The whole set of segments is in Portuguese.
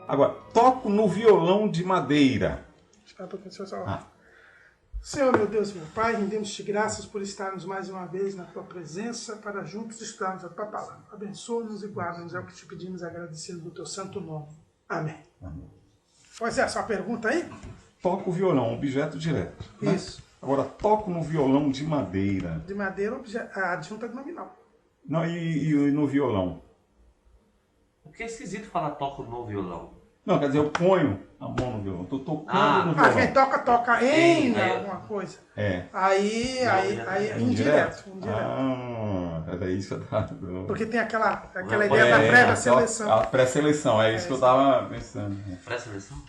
Agora, toco no violão de madeira. Senhor, meu Deus, meu Pai, rendemos-te graças por estarmos mais uma vez na Tua presença para juntos estudarmos a Tua palavra. Abençoa-nos e guarda-nos, é o que te pedimos agradecido do Teu santo nome. Amém. Amém. Pois é, a sua pergunta aí? Toco o violão, objeto direto. Né? Isso. Agora, toco no violão de madeira. De madeira, a adjunta nominal. Não, e no violão? Porque é esquisito falar toco no violão. Não, quer dizer, eu ponho a mão no violão. Estou tocando no violão. Quem toca em Sim, alguma coisa. É. Aí indireto. Era isso. Porque tem aquela ideia da prévia seleção. A pré-seleção, é isso que eu estava pensando. Pré-seleção?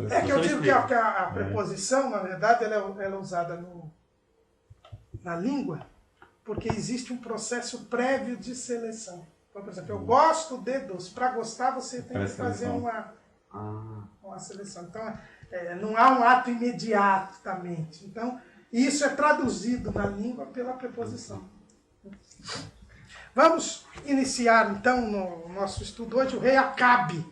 É que eu digo que a preposição, na verdade, ela é usada na língua porque existe um processo prévio de seleção. Então, por exemplo, eu gosto de doce. Para gostar, você tem que fazer uma seleção. Então, não há um ato imediatamente. Então, isso é traduzido na língua pela preposição. Vamos iniciar, então, no nosso estudo hoje, o rei Acabe.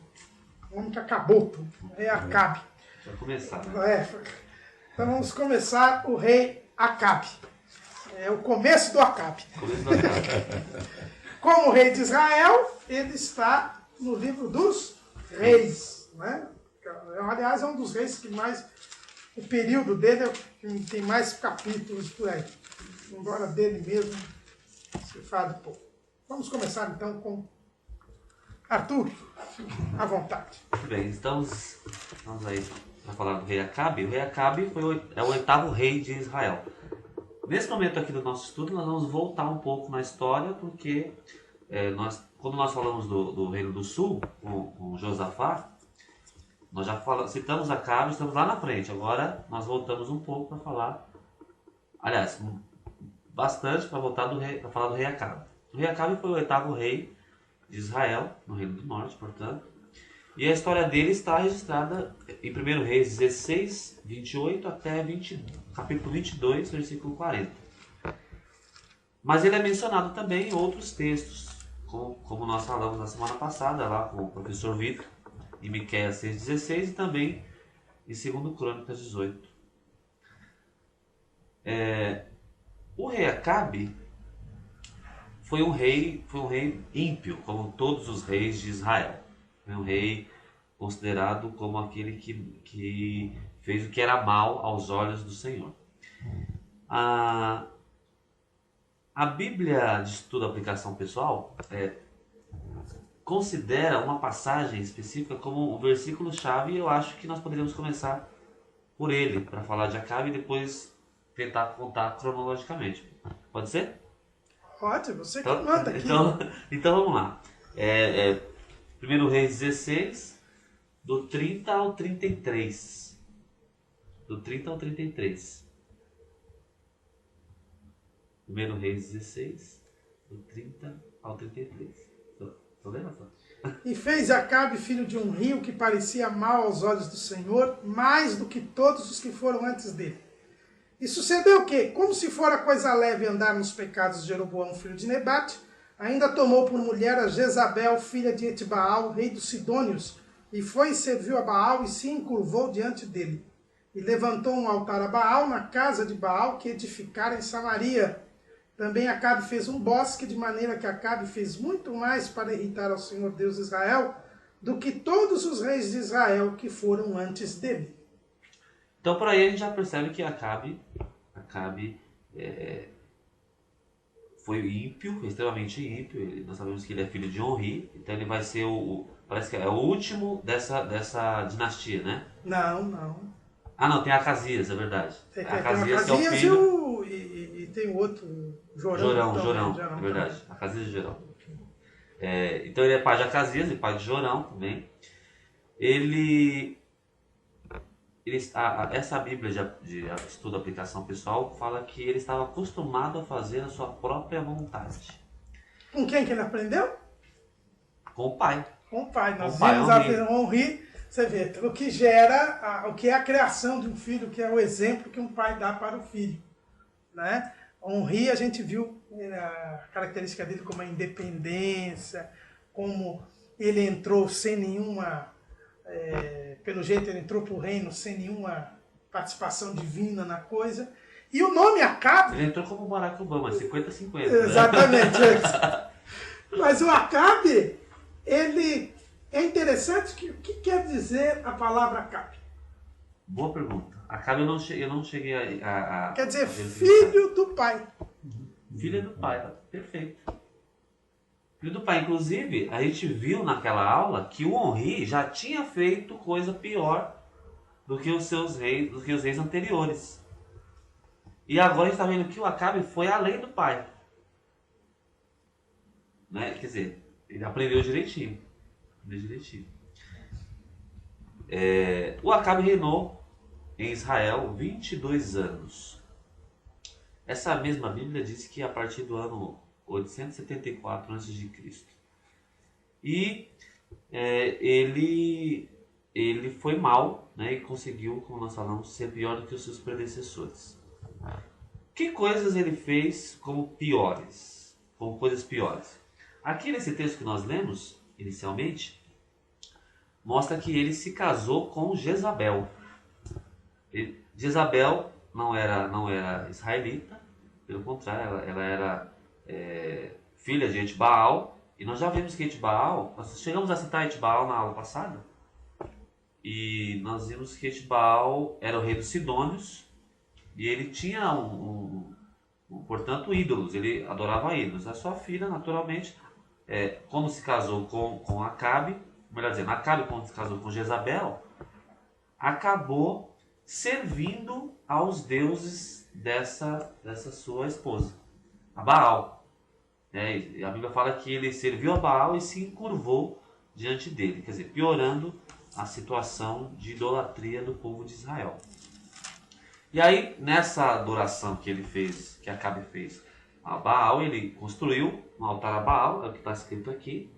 O homem que acabou tudo. O rei Acabe. Vai começar. Então, vamos começar o rei Acabe. É o começo do Acabe. Como rei de Israel, ele está no livro dos reis. Né? Aliás, é um dos reis que mais... O período dele é o que tem mais capítulos por aí. Embora dele mesmo se fale pouco. Vamos começar então com Arthur, à vontade. Muito bem, estamos aí para falar do rei Acabe. O rei Acabe é o 8º rei de Israel. Nesse momento aqui do nosso estudo, nós vamos voltar um pouco na história, porque quando nós falamos do Reino do Sul, com Josafá, nós já citamos Acabe, estamos lá na frente. Agora nós voltamos um pouco para falar, aliás, bastante para voltar para falar do rei Acabe. O rei Acabe foi o 8º rei de Israel, no Reino do Norte, portanto. E a história dele está registrada em 1 Reis 16, 28 até capítulo 22, versículo 40. Mas ele é mencionado também em outros textos, como nós falamos na semana passada, lá com o professor Vitor, em Miqueias 6,16 e também em 2 Crônicas 18. O rei Acabe foi um rei ímpio, como todos os reis de Israel. Foi um rei considerado como aquele que fez o que era mal aos olhos do Senhor. A Bíblia de Estudo e Aplicação Pessoal considera uma passagem específica como um versículo-chave, e eu acho que nós poderíamos começar por ele, para falar de Acabe e depois tentar contar cronologicamente. Pode ser? Pode, você que manda aqui. Então vamos lá. 1 Reis 16, do 30 ao 33. Do 30 ao 33. 1 Reis 16, do 30 ao 33. Estou lendo, Rafael? E fez Acabe filho de um rio que parecia mal aos olhos do Senhor, mais do que todos os que foram antes dele. E sucedeu que, como se fora coisa leve andar nos pecados de Jeroboão, filho de Nebate, ainda tomou por mulher a Jezabel, filha de Etbaal, rei dos Sidônios, e foi e serviu a Baal e se encurvou diante dele. E levantou um altar a Baal na casa de Baal que edificara em Samaria. Também Acabe fez um bosque, de maneira que Acabe fez muito mais para irritar ao Senhor Deus de Israel do que todos os reis de Israel que foram antes dele. Então por aí a gente já percebe que Acabe foi ímpio, extremamente ímpio. Nós sabemos que ele é filho de Onri, então ele vai ser parece que é o último dessa dinastia, né? Não. Ah, não, tem Acasias, é verdade. Tem Acasias que é o filho... e tem o outro, Jorão, é verdade. Acasias e Jorão. Então ele é pai de Acasias e pai de Jorão também. Essa Bíblia de estudo e aplicação pessoal fala que ele estava acostumado a fazer a sua própria vontade. Com quem que ele aprendeu? Com o pai. Com o pai. Nós vimos a Onri, você vê, o que gera, o que é a criação de um filho, que é o exemplo que um pai dá para o filho. Né? Onri, a gente viu a característica dele como a independência, como ele entrou sem nenhuma pelo jeito ele entrou para o reino sem nenhuma participação divina na coisa. E o nome Acabe... Ele entrou como Barack Obama, 50-50. Né? Exatamente. Mas o Acabe, ele é interessante. O que quer dizer a palavra Acabe? Boa pergunta. Acabe eu não cheguei a quer dizer filho do pai. Filho do pai, perfeito. Filho do pai. Inclusive, a gente viu naquela aula que o Onri já tinha feito coisa pior do que os reis anteriores. E agora a gente está vendo que o Acabe foi além do pai. Né? Quer dizer, ele aprendeu direitinho. O Acabe reinou em Israel 22 anos. Essa mesma Bíblia diz que a partir do ano 874 a.C. E ele foi mal, né, e conseguiu, como nós falamos, ser pior do que os seus predecessores. Que coisas ele fez como coisas piores? Aqui nesse texto que nós lemos, inicialmente, mostra que ele se casou com Jezabel. Jezabel não era israelita, pelo contrário, ela era filha de Etbaal, e nós já vimos que Etbaal, nós chegamos a citar Etbaal na aula passada, e nós vimos que Etbaal era o rei dos Sidônios, e ele tinha portanto, ídolos, ele adorava ídolos. A sua filha, naturalmente, quando se casou com Acabe, melhor dizendo, Acabe, quando se casou com Jezabel, acabou servindo aos deuses dessa sua esposa, a Baal. A Bíblia fala que ele serviu a Baal e se encurvou diante dele, quer dizer, piorando a situação de idolatria do povo de Israel. E aí, nessa adoração que ele fez, que Acabe fez a Baal, ele construiu um altar a Baal, é o que está escrito aqui,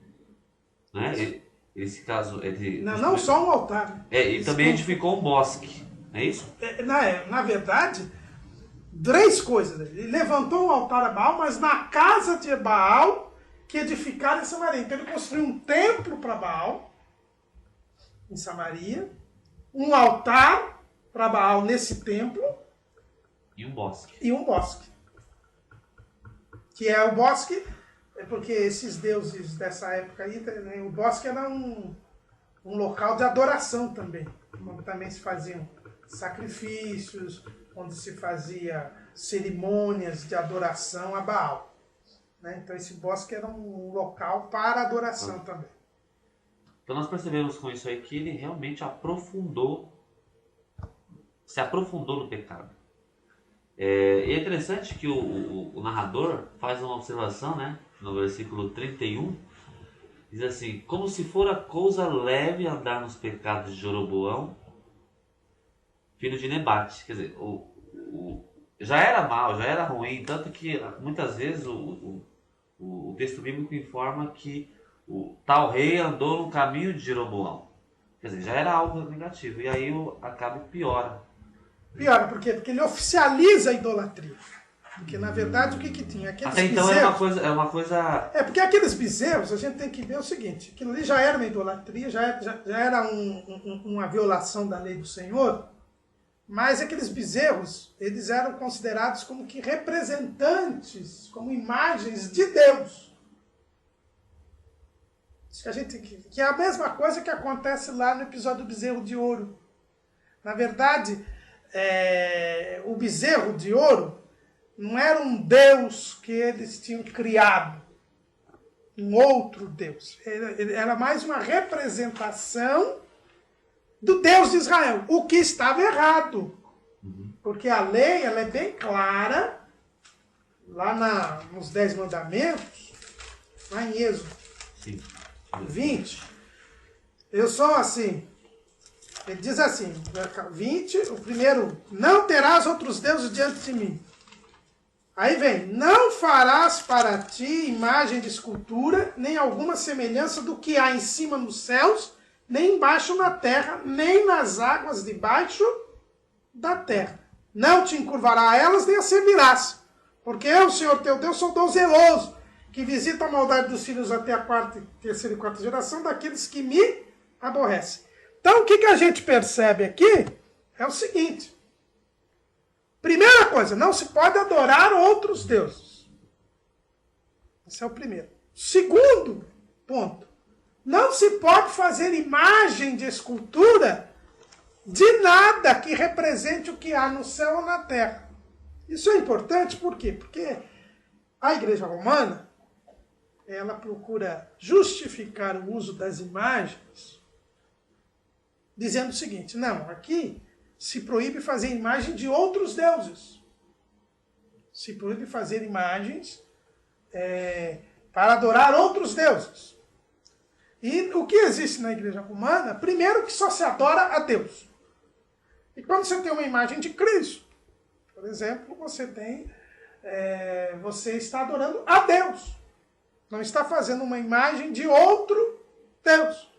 né? Ele se casou... Não só um altar. E também edificou um bosque, não é isso? Na verdade, 3 coisas. Ele levantou um altar a Baal, mas na casa de Baal, que edificaram em Samaria. Então ele construiu um templo para Baal, em Samaria, um altar para Baal nesse templo. E um bosque. Que é o bosque, porque esses deuses dessa época aí, né, o bosque era um local de adoração também. Onde também se faziam sacrifícios, onde se fazia cerimônias de adoração a Baal. Né? Então esse bosque era um local para adoração também. Então nós percebemos com isso aí que ele realmente se aprofundou no pecado. É interessante que o narrador faz uma observação, né, no versículo 31, diz assim: como se fora coisa leve andar nos pecados de Jeroboão, filho de Nebate. Quer dizer, já era mal, já era ruim, tanto que muitas vezes o texto bíblico informa que o tal rei andou no caminho de Jeroboão. Quer dizer, já era algo negativo. E aí o Acabe piora. Piora, por quê? Porque ele oficializa a idolatria. Porque, na verdade, o que tinha? Aqueles até então bezerros, é uma coisa... porque aqueles bezerros, a gente tem que ver o seguinte, aquilo ali já era uma idolatria, já era uma violação da lei do Senhor, mas aqueles bezerros, eles eram considerados como que representantes, como imagens de Deus. Isso que é a mesma coisa que acontece lá no episódio do bezerro de ouro. Na verdade, o bezerro de ouro não era um Deus que eles tinham criado, um outro Deus. Ele era mais uma representação do Deus de Israel, o que estava errado. Porque a lei ela é bem clara, lá nos 10 mandamentos, lá em Êxodo 20, eu sou assim... Ele diz assim, 20, o primeiro, não terás outros deuses diante de mim. Aí vem, não farás para ti imagem de escultura, nem alguma semelhança do que há em cima nos céus, nem embaixo na terra, nem nas águas debaixo da terra. Não te encurvará a elas, nem as servirás. Porque eu, Senhor teu Deus, sou Deus zeloso, que visita a maldade dos filhos até a terceira e quarta geração daqueles que me aborrecem. Então, o que a gente percebe aqui é o seguinte. Primeira coisa, não se pode adorar outros deuses. Esse é o primeiro. Segundo ponto, não se pode fazer imagem de escultura de nada que represente o que há no céu ou na terra. Isso é importante, por quê? Porque a Igreja Romana, ela procura justificar o uso das imagens dizendo o seguinte, não, aqui se proíbe fazer imagem de outros deuses. Se proíbe fazer imagens para adorar outros deuses. E o que existe na Igreja Romana, primeiro que só se adora a Deus. E quando você tem uma imagem de Cristo, por exemplo, você está adorando a Deus. Não está fazendo uma imagem de outro Deus.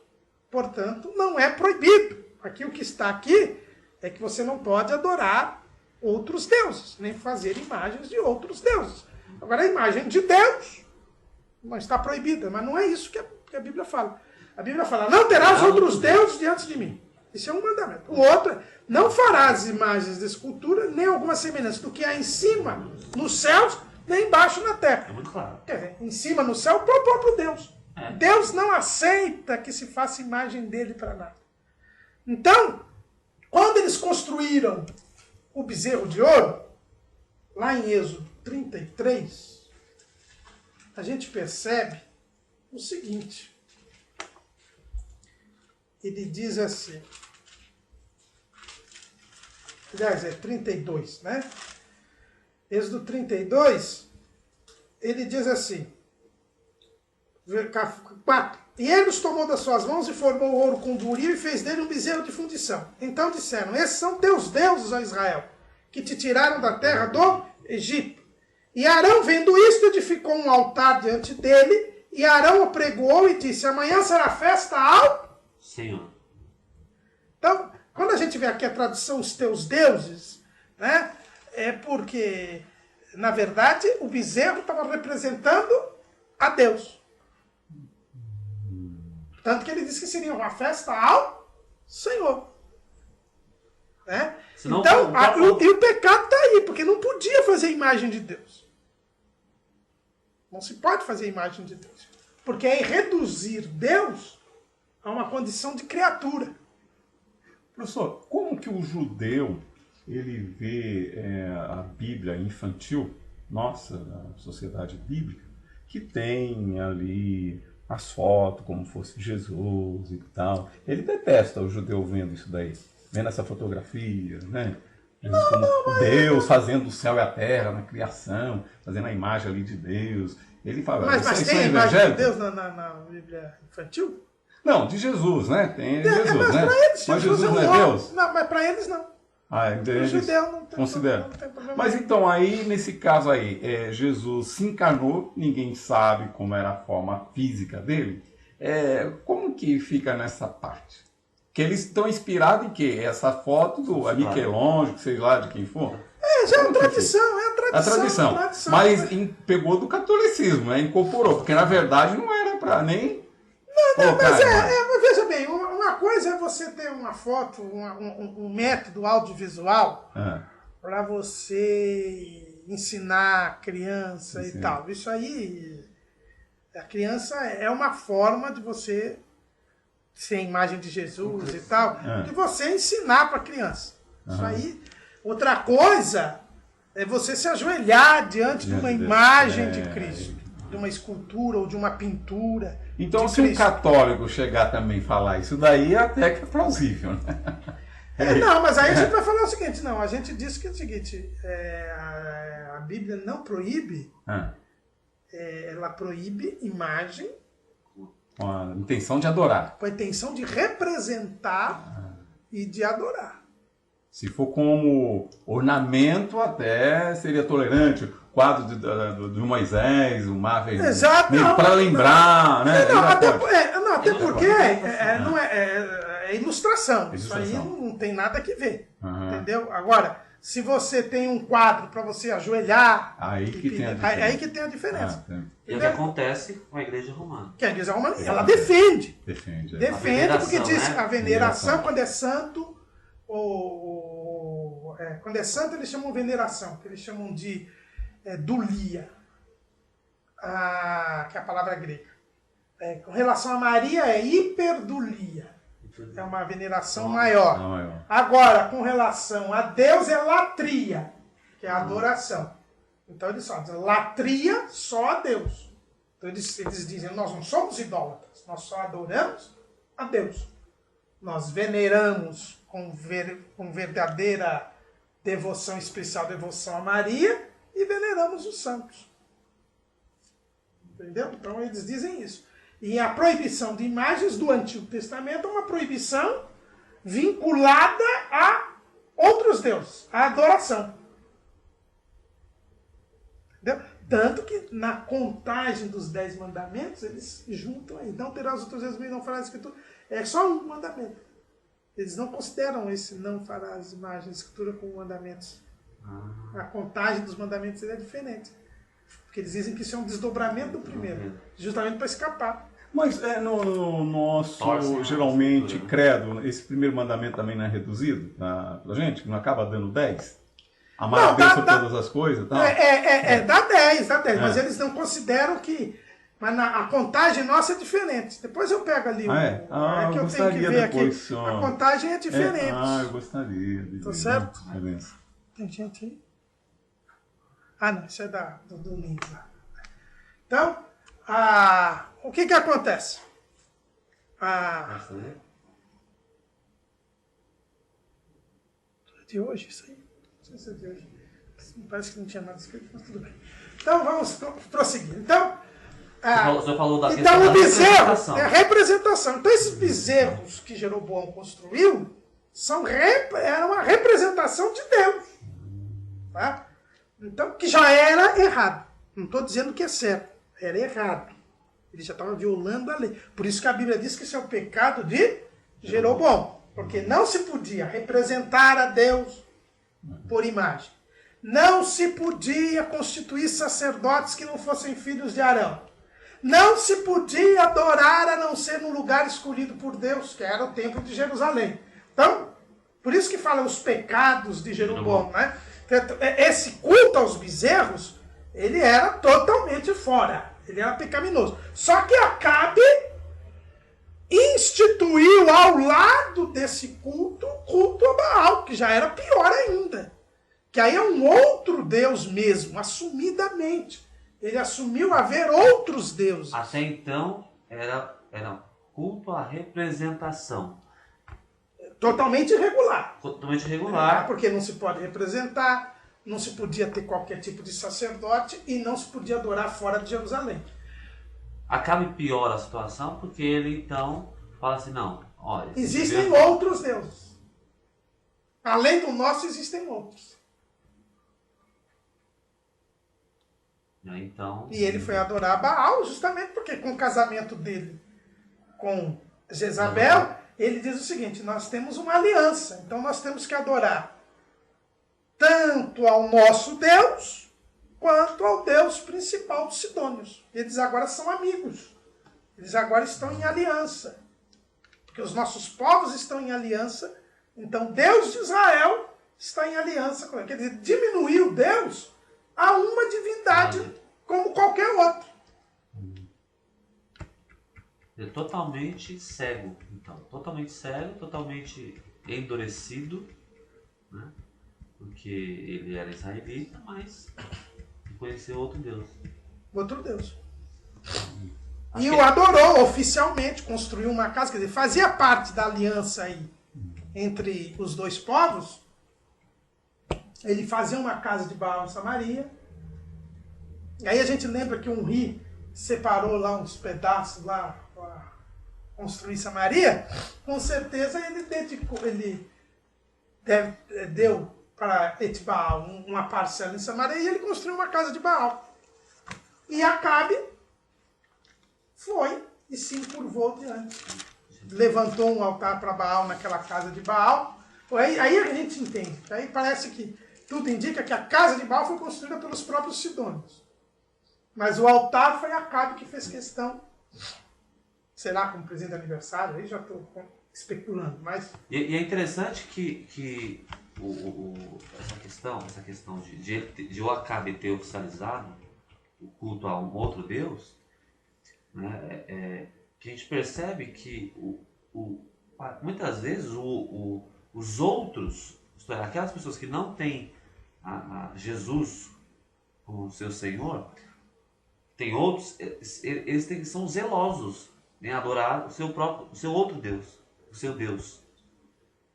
Portanto, não é proibido. Aqui o que está aqui é que você não pode adorar outros deuses, nem fazer imagens de outros deuses. Agora, a imagem de Deus não está proibida, mas não é isso que a Bíblia fala. A Bíblia fala, não terás outros deuses diante de mim. Isso é um mandamento. O outro é, não farás imagens de escultura, nem alguma semelhança do que há em cima, nos céus, nem embaixo na terra. É muito claro. Quer dizer, em cima no céu, para o próprio Deus. Deus não aceita que se faça imagem dele para nada. Então, quando eles construíram o bezerro de ouro, lá em Êxodo 33, a gente percebe o seguinte. Ele diz assim, aliás, é 32, né? Êxodo 32, ele diz assim, 4. E ele os tomou das suas mãos e formou o ouro com buril e fez dele um bezerro de fundição. Então disseram, esses são teus deuses, ó Israel, que te tiraram da terra do Egito. E Arão, vendo isto, edificou um altar diante dele, e Arão o pregoou e disse, amanhã será festa ao Senhor. Então, quando a gente vê aqui a tradução, os teus deuses, né, é porque, na verdade, o bezerro estava representando a Deus. Tanto que ele disse que seria uma festa ao Senhor. Né? Senão, então, e o pecado está aí, porque não podia fazer imagem de Deus. Não se pode fazer imagem de Deus. Porque é reduzir Deus a uma condição de criatura. Professor, como que o judeu ele vê a Bíblia infantil, nossa, a sociedade bíblica, que tem ali as fotos como fosse Jesus e tal. Ele detesta o judeu vendo isso daí, vendo essa fotografia, né? Jesus como Deus fazendo o céu e a terra na criação, fazendo a imagem ali de Deus. Ele fala, mas isso tem é a imagem evangélico? de Deus na Bíblia infantil? Não, de Jesus, né? Tem Jesus, mas né? para eles, Mas Jesus não é é um homem. Deus? Não, mas para eles não. Eles O judeu não tem considera. Não tem problema. Mas então, aí, nesse caso aí, Jesus se encarnou, ninguém sabe como era a forma física dele. Como que fica nessa parte? Que eles estão inspirados em quê? Essa foto do Michelangelo, sei lá de quem for. Já é a tradição, A tradição. Mas pegou do catolicismo, né? Incorporou, porque na verdade não era para nem... Mas veja bem, uma coisa é você ter uma foto, um método audiovisual para você ensinar a criança e tal. Isso aí, a criança é uma forma de você, sem imagem de Jesus e tal, de você ensinar para a criança. Isso aí. Outra coisa é você se ajoelhar diante de uma imagem de Cristo, de uma escultura ou de uma pintura. Então, se um católico chegar também e falar isso daí, até que é plausível, né? Não, mas aí a gente vai falar o seguinte, não, a gente diz que é o seguinte, a Bíblia não proíbe, ela proíbe imagem com a intenção de adorar. com a intenção de representar e de adorar. Se for como ornamento, até seria tolerante. O quadro de Moisés, o mar vermelho. Exato. Para lembrar, né? Até porque é ilustração. Isso aí não tem nada que ver. Entendeu? Agora, se você tem um quadro para você ajoelhar, aí que tem a diferença. Aí que tem a diferença. E o que acontece com a igreja romana? Que a igreja romana, ela defende. Defende. Defende porque diz né? a veneração, quando é santo, quando é santo eles chamam veneração, que eles chamam de dulia, que é a palavra grega. Com relação a Maria é hiperdulia, é uma veneração maior. Agora, com relação a Deus é latria, que é a adoração. Então eles falam, latria só a Deus. Então eles dizem, nós não somos idólatras, nós só adoramos a Deus. Nós veneramos com verdadeira devoção especial, devoção a Maria, e veneramos os santos. Entendeu? Então eles dizem isso. E a proibição de imagens do Antigo Testamento é uma proibição vinculada a outros deuses, a adoração. Entendeu? Tanto que na contagem dos 10 mandamentos, eles juntam aí. Não terás outros deuses, não farás escritura. É só um mandamento. Eles não consideram esse não farás imagem de escritura como mandamentos. A contagem dos mandamentos é diferente. Porque eles dizem que isso é um desdobramento do primeiro. Justamente para escapar. Mas no nosso, geralmente, credo, esse primeiro mandamento também não é reduzido pra gente? Não acaba dando 10? Amar a Deus sobre todas as coisas? Tá? Dá 10. Mas eles não consideram que... Mas a contagem nossa é diferente. Depois eu pego ali que eu tenho que ver depois, aqui. A contagem é diferente. Eu gostaria. Tá certo? Tem gente aí? Não, isso é do link lá. Então, o que acontece? De hoje, isso aí? Não sei se é de hoje. Parece que não tinha nada escrito, mas tudo bem. Então, vamos prosseguir. Então, o senhor falou da então o bezerro representação. é a representação. Então, esses bezerros que Jeroboão construiu era uma representação de Deus. Tá? Então, que já era errado. Não estou dizendo que é certo. Era errado. Ele já estava violando a lei. Por isso que a Bíblia diz que isso é o pecado de Jeroboão. Porque não se podia representar a Deus por imagem. Não se podia constituir sacerdotes que não fossem filhos de Arão. Não se podia adorar a não ser num lugar escolhido por Deus, que era o templo de Jerusalém. Então, por isso que fala os pecados de Jeroboão, né? Esse culto aos bezerros, ele era totalmente fora. Ele era pecaminoso. Só que Acabe instituiu ao lado desse culto, o culto a Baal, que já era pior ainda. Que aí é um outro Deus mesmo, assumidamente. Ele assumiu haver outros deuses. Até então, era culto à representação. Totalmente irregular. Totalmente irregular. Porque não se pode representar, não se podia ter qualquer tipo de sacerdote e não se podia adorar fora de Jerusalém. Acabe piora a situação porque ele então fala assim, não, olha... Existem outros deuses. Além do nosso, existem outros. Então... E ele foi adorar Baal justamente porque com o casamento dele com Jezabel, ele diz o seguinte, nós temos uma aliança, então nós temos que adorar tanto ao nosso Deus, quanto ao Deus principal dos sidônios. Eles agora são amigos. Eles agora estão em aliança. Porque os nossos povos estão em aliança, então Deus de Israel está em aliança com ele. Quer dizer, diminuiu Deus a uma divindade como qualquer outro. Ele é totalmente cego, então. Totalmente cego, totalmente endurecido, né? Porque ele era israelita, mas conheceu outro Deus. Outro Deus. E o adorou oficialmente, construiu uma casa, quer dizer, fazia parte da aliança aí entre os dois povos. Ele fazia uma casa de Baal em Samaria. E aí a gente lembra que um rio separou lá uns pedaços lá para construir Samaria. Com certeza ele deu para Etibaal uma parcela em Samaria e ele construiu uma casa de Baal. E Acabe foi e se encurvou diante. Levantou um altar para Baal naquela casa de Baal. Aí a gente entende. Aí parece que tudo indica que a casa de Baal foi construída pelos próprios sidônios. Mas o altar foi Acabe que fez questão. Sei lá, como presente de aniversário, aí já estou especulando. Mas... E é interessante que essa questão de o Acabe ter oficializado o culto a um outro Deus, né, que a gente percebe que muitas vezes os outros, aquelas pessoas que não têm a Jesus como seu Senhor, tem outros, eles são zelosos em adorar o seu outro Deus, o seu Deus.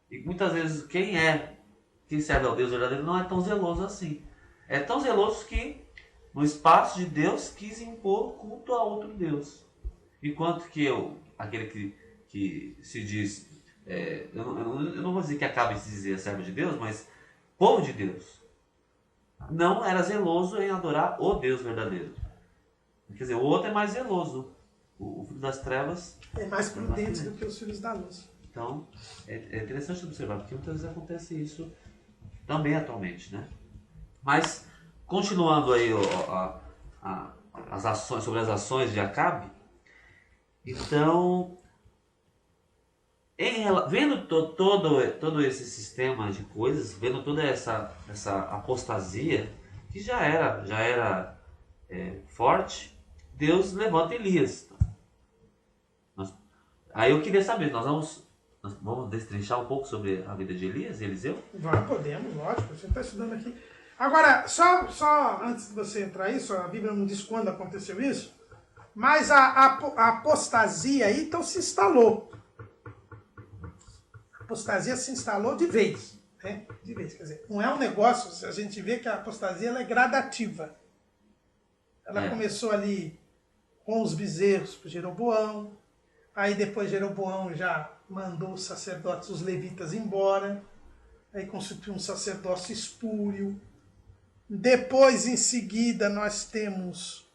E muitas vezes quem serve ao Deus verdadeiro não é tão zeloso assim. É tão zeloso que no espaço de Deus quis impor culto a outro Deus. Enquanto que aquele que se diz, eu não vou dizer que acabe de se dizer servo de Deus, mas povo de Deus, não era zeloso em adorar o Deus verdadeiro. Quer dizer, o outro é mais zeloso. O filho das trevas é mais prudente do que os filhos da luz. Então, é interessante observar, porque muitas vezes acontece isso também atualmente, né? Mas, continuando aí as ações, sobre as ações de Acabe, então, vendo todo esse sistema de coisas, vendo toda essa apostasia, que já era forte, Deus levanta Elias. Aí eu queria saber, nós vamos destrinchar um pouco sobre a vida de Elias e Eliseu? Podemos, lógico, você está estudando aqui. Agora, só antes de você entrar isso, a Bíblia não diz quando aconteceu isso, mas a apostasia aí então se instalou. A apostasia se instalou de vez. Né? De vez, quer dizer, não é um negócio, a gente vê que a apostasia ela é gradativa. Ela começou ali com os bezerros para Jeroboão, aí depois Jeroboão já mandou os sacerdotes, os levitas, embora, aí constituiu um sacerdócio espúrio. Depois, em seguida, nós temos...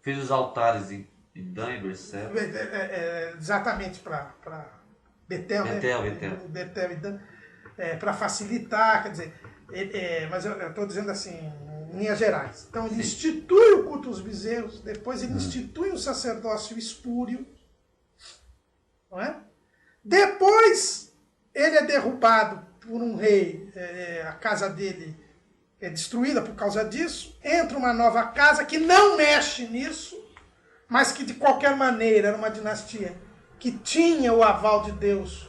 Fez os altares em Dan e Berseba. Exatamente, para Betel, Betel e Dan, para facilitar, quer dizer, mas eu estou dizendo assim, em linhas gerais. Então, ele institui o culto aos bezerros, depois ele institui um sacerdócio espúrio, não é? Depois, ele é derrubado por um rei, a casa dele é destruída por causa disso, entra uma nova casa que não mexe nisso, mas que de qualquer maneira era uma dinastia que tinha o aval de Deus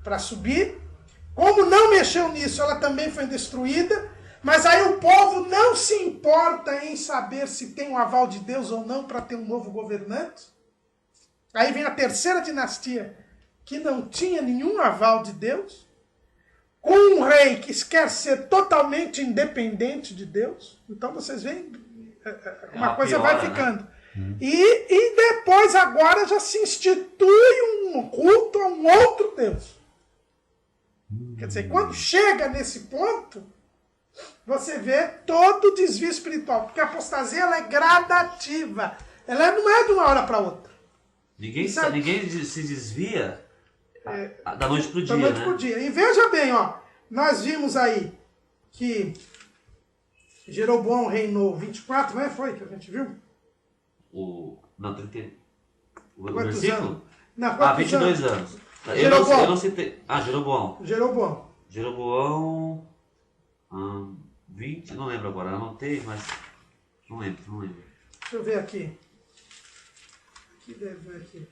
para subir. Como não mexeu nisso, ela também foi destruída, mas aí o povo não se importa em saber se tem o aval de Deus ou não para ter um novo governante. Aí vem a terceira dinastia, que não tinha nenhum aval de Deus, com um rei que quer ser totalmente independente de Deus. Então vocês veem, uma coisa piora, vai ficando. Né? E depois agora já se institui um culto a um outro Deus. Quer dizer, quando chega nesse ponto, você vê todo o desvio espiritual, porque a apostasia ela é gradativa. Ela não é de uma hora para outra. Ninguém se desvia da noite para o dia. Da noite pro dia. E veja bem, ó, nós vimos aí que Jeroboão reinou 24, não é? Foi que a gente viu? O versículo? Não, 22 anos. Eu não citei. Jeroboão. Jeroboão. 20, não lembro agora, anotei, mas. Não lembro. Deixa eu ver aqui. Que deve ver aqui.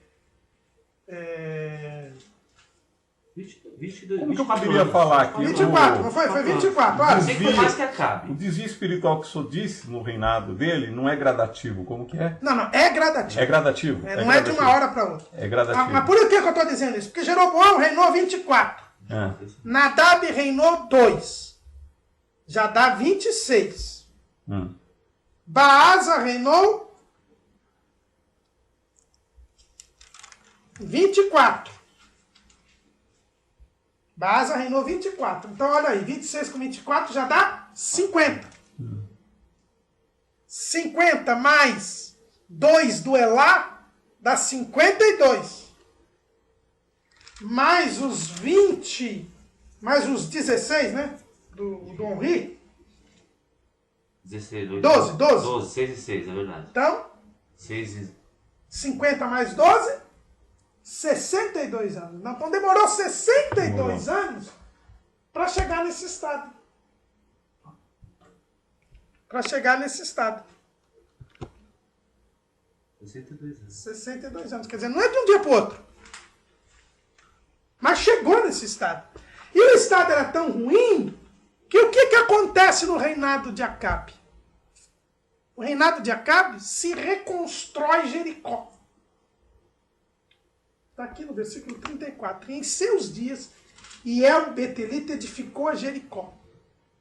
22, como que eu poderia falar aqui? 24, não foi? Foi 24. Olha, foi mais que Acabe. O desvio espiritual que o senhor disse no reinado dele não é gradativo. Como que é? Não, é gradativo. É gradativo. Não é de uma hora para outra. É gradativo. Mas por que eu estou dizendo isso? Porque Jeroboão reinou 24. Nadab reinou 2. Já dá 26. Baasa reinou 24. Baasa reinou 24. Então, olha aí, 26 com 24 já dá 50. 50 mais 2 do Elá dá 52. Mais os 20, mais os 16, né? Do Onri. 16, 8, 12, 12. 12, 6 e 6, é verdade. Então, 6 e... 50 mais 12, 62 anos. Então demorou 62 anos para chegar nesse estado. Para chegar nesse estado. 62 anos. 62 anos. Quer dizer, não é de um dia para o outro. Mas chegou nesse estado. E o estado era tão ruim que o que acontece no reinado de Acabe? O reinado de Acabe se reconstrói Jericó. Está aqui no versículo 34. E em seus dias, Hiel Betelita edificou a Jericó.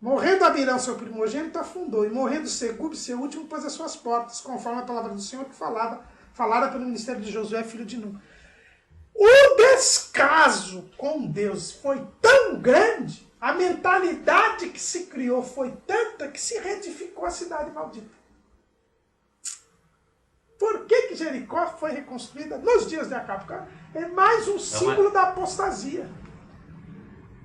Morrendo Abirão, seu primogênito, afundou. E morrendo Segube, seu último, pôs as suas portas, conforme a palavra do Senhor que falara pelo ministério de Josué, filho de Nun. O descaso com Deus foi tão grande, a mentalidade que se criou foi tanta, que se reedificou a cidade maldita. Por que Jericó foi reconstruída nos dias de Acabe? É mais um símbolo da apostasia.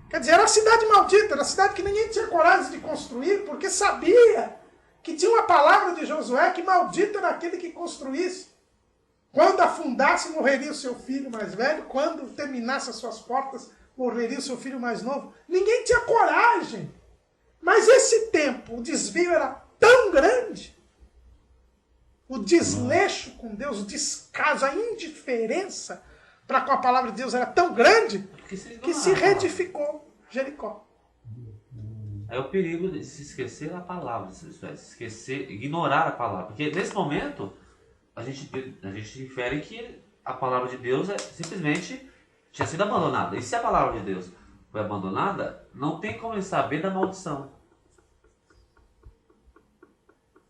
Quer dizer, era a cidade maldita, era a cidade que ninguém tinha coragem de construir, porque sabia que tinha uma palavra de Josué que maldito era aquele que construísse. Quando afundasse, morreria o seu filho mais velho. Quando terminasse as suas portas, morreria o seu filho mais novo. Ninguém tinha coragem. Mas esse tempo, o desvio era tão grande, o desleixo com Deus, o descaso, a indiferença para com a palavra de Deus era tão grande que se reedificou Jericó. É o perigo de se esquecer da palavra, se esquecer, ignorar a palavra. Porque nesse momento, a gente infere que a palavra de Deus simplesmente tinha sido abandonada. E se a palavra de Deus foi abandonada, não tem como ele saber da maldição.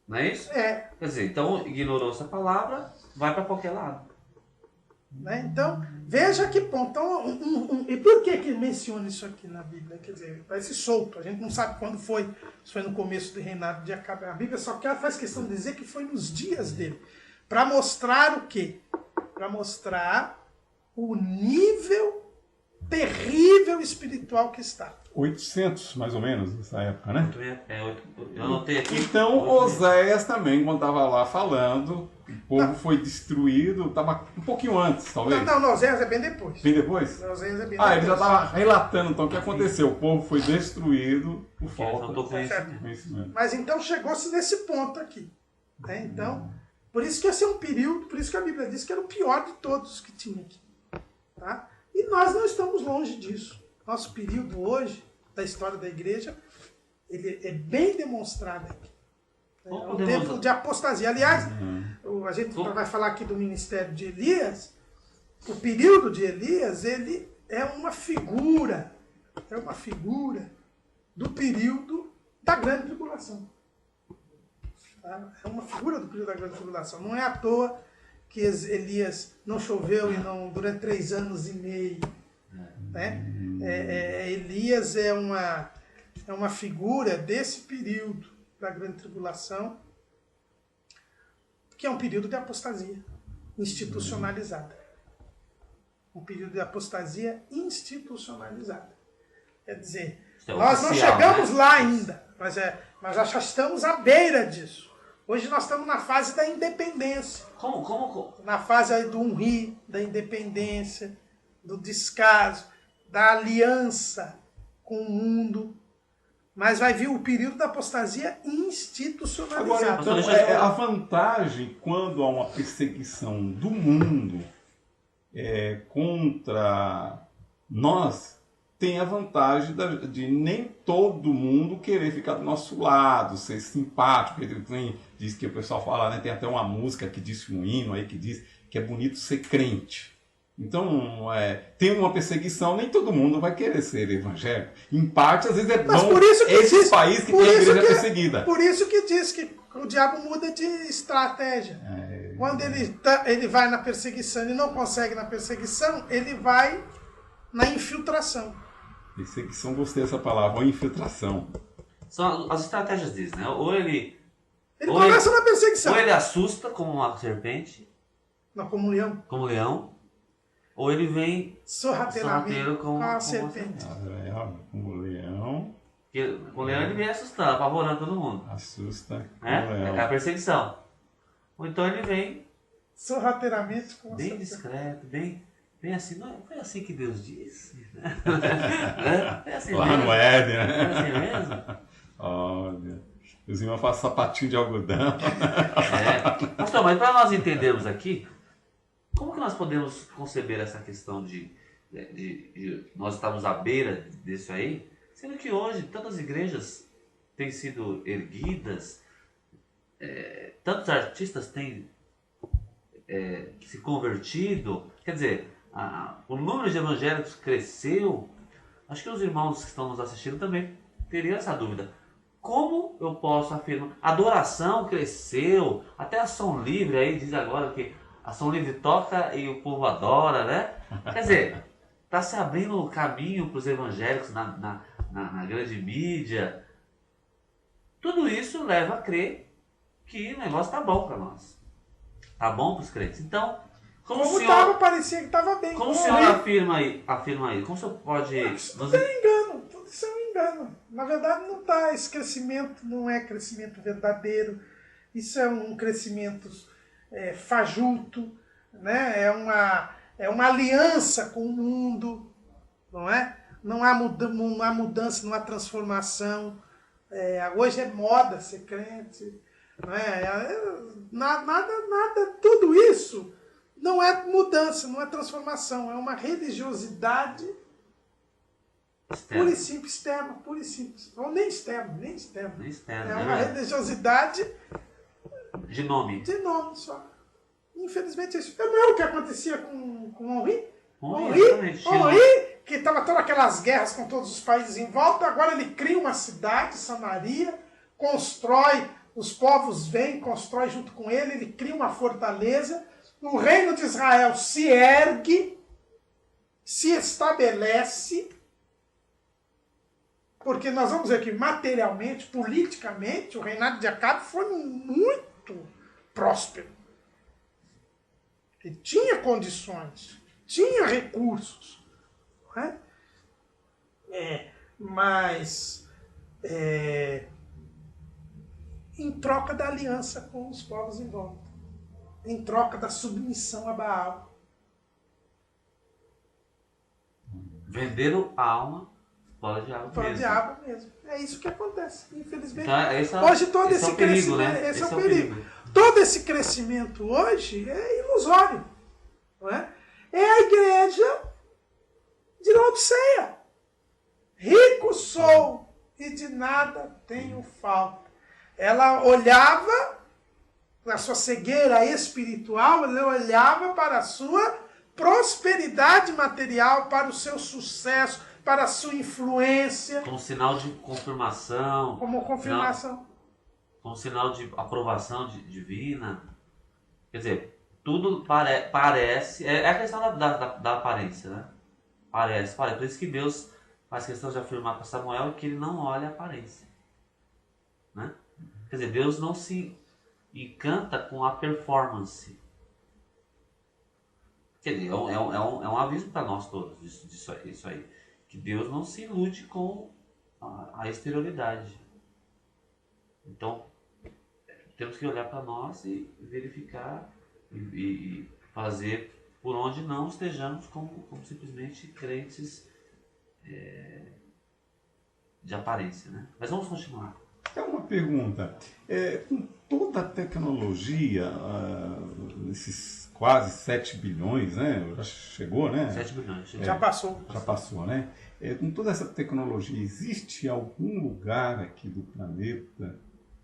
Não é isso? É. Quer dizer, então ignorou essa palavra, vai para qualquer lado. Né? Então, veja que ponto. Então, e por que menciona isso aqui na Bíblia? Quer dizer, parece solto. A gente não sabe quando foi. Se foi no começo do reinado de Acabe. A Bíblia só faz questão de dizer que foi nos dias dele. Para mostrar o quê? Para mostrar o nível terrível espiritual que está. 800, mais ou menos, nessa época, né? Eu anotei aqui. Então, Oséias também, quando estava lá falando, o povo foi destruído, estava um pouquinho antes, talvez. Não, Oséias é bem depois. Bem depois? Oséias é bem depois. Ele já estava relatando, então, o que aconteceu. O povo foi destruído por falta de conhecimento. Mas então chegou-se nesse ponto aqui. Né? Então, por isso que esse é um período, por isso que a Bíblia diz que era o pior de todos que tinha aqui. Tá? E nós não estamos longe disso. Nosso período hoje, da história da igreja, ele é bem demonstrado aqui. É um tempo de apostasia. Aliás, a gente vai falar aqui do ministério de Elias. O período de Elias, ele é uma figura do período da grande tribulação. Tá? É uma figura do período da grande tribulação. Não é à toa que Elias não choveu durante 3 anos e meio. Né? Elias é uma figura desse período da grande tribulação, que é um período de apostasia institucionalizada. Um período de apostasia institucionalizada. Quer dizer, nós não chegamos lá ainda, mas já estamos à beira disso. Hoje nós estamos na fase da independência. Como? Na fase aí do unri, da independência, do descaso, da aliança com o mundo. Mas vai vir o período da apostasia institucionalizada. Agora, então, a vantagem quando há uma perseguição do mundo contra nós, tem a vantagem de nem todo mundo querer ficar do nosso lado, ser simpático. Diz que o pessoal fala, né, tem até uma música que diz, um hino aí que diz que é bonito ser crente. Então, tem uma perseguição, nem todo mundo vai querer ser evangélico. Em parte, às vezes é bom esse país que tem a igreja perseguida. Por isso que diz que o diabo muda de estratégia. Quando ele vai na perseguição e não consegue na perseguição, ele vai na infiltração. Perseguição, gostei dessa palavra, ou infiltração. São as estratégias disso, né? Ou ele começa na perseguição. Ou ele assusta como uma serpente. Não, como um leão. Como um leão. Ou ele vem sorrateiro como a serpente. Como leão. Porque com o leão ele vem assustando, apavorando todo mundo. Assusta. Né? É aquela perseguição. Ou então ele vem Sorrateiramente com bem você. discreto, bem assim. Não foi assim que Deus disse? Foi assim Lá mesmo? no Éden, Foi né? assim mesmo? Olha. Os irmãos fazem sapatinho de algodão. Pastor, mas para nós entendermos aqui, como que nós podemos conceber essa questão de nós estarmos à beira disso aí, sendo que hoje tantas igrejas têm sido erguidas, tantos artistas têm se convertido, quer dizer, o número de evangélicos cresceu. Acho que os irmãos que estão nos assistindo também teriam essa dúvida. Como eu posso afirmar? A adoração cresceu, até a Som Livre aí diz agora que a Som Livre toca e o povo adora, né? Quer dizer, está se abrindo o caminho para os evangélicos na grande mídia. Tudo isso leva a crer que o negócio está bom para nós. Está bom para os crentes. Então, como o senhor, parecia que estava bem. como o senhor afirma aí? Como o senhor pode... Tudo é engano, tudo isso é um engano. Na verdade, não tá, esse crescimento não é crescimento verdadeiro. Isso é um crescimento fajuto, né? É uma aliança com o mundo, não é? Não há mudança, não há transformação. Hoje é moda ser crente, não é? Nada, tudo isso não é mudança, não é transformação, é uma religiosidade pura e simples, externa, pura e simples. Ou nem externa. É uma religiosidade de nome. De nome só. Infelizmente, isso não é o que acontecia com Henri. Henri, que estava todas aquelas guerras com todos os países em volta, agora ele cria uma cidade, Samaria, constrói, os povos vêm, constrói junto com ele cria uma fortaleza, o reino de Israel se ergue, se estabelece, porque nós vamos ver que materialmente, politicamente, o reinado de Acabe foi muito próspero. Ele tinha condições, tinha recursos. Não é? Mas em troca da aliança com os povos em volta, em troca da submissão a Baal. Venderam a alma para o diabo Para o mesmo. diabo mesmo. É isso que acontece, infelizmente. Então, hoje todo esse é o perigo, crescimento, né? esse é o perigo. Todo esse crescimento hoje é ilusório. Não é? É a igreja de Laodiceia. Rico sou e de nada tenho falta. Ela olhava na sua cegueira espiritual, ela olhava para a sua prosperidade material, para o seu sucesso, para a sua influência. Como sinal de confirmação. Como confirmação. Como sinal de aprovação divina. Quer dizer, tudo parece... É a questão da aparência, né? Parece. Por isso que Deus faz questão de afirmar para Samuel que ele não olha a aparência. Né? Quer dizer, Deus não se encanta com a performance. Quer dizer, é um aviso para nós todos, isso aí. Que Deus não se ilude com a exterioridade. Então, temos que olhar para nós e verificar e fazer por onde não estejamos como simplesmente crentes de aparência, né? Mas vamos continuar. É uma pergunta. Com toda a tecnologia, esses quase 7 bilhões, né? Já chegou, né? 7 bilhões. Já passou. Já passou, né? Com toda essa tecnologia, existe algum lugar aqui do planeta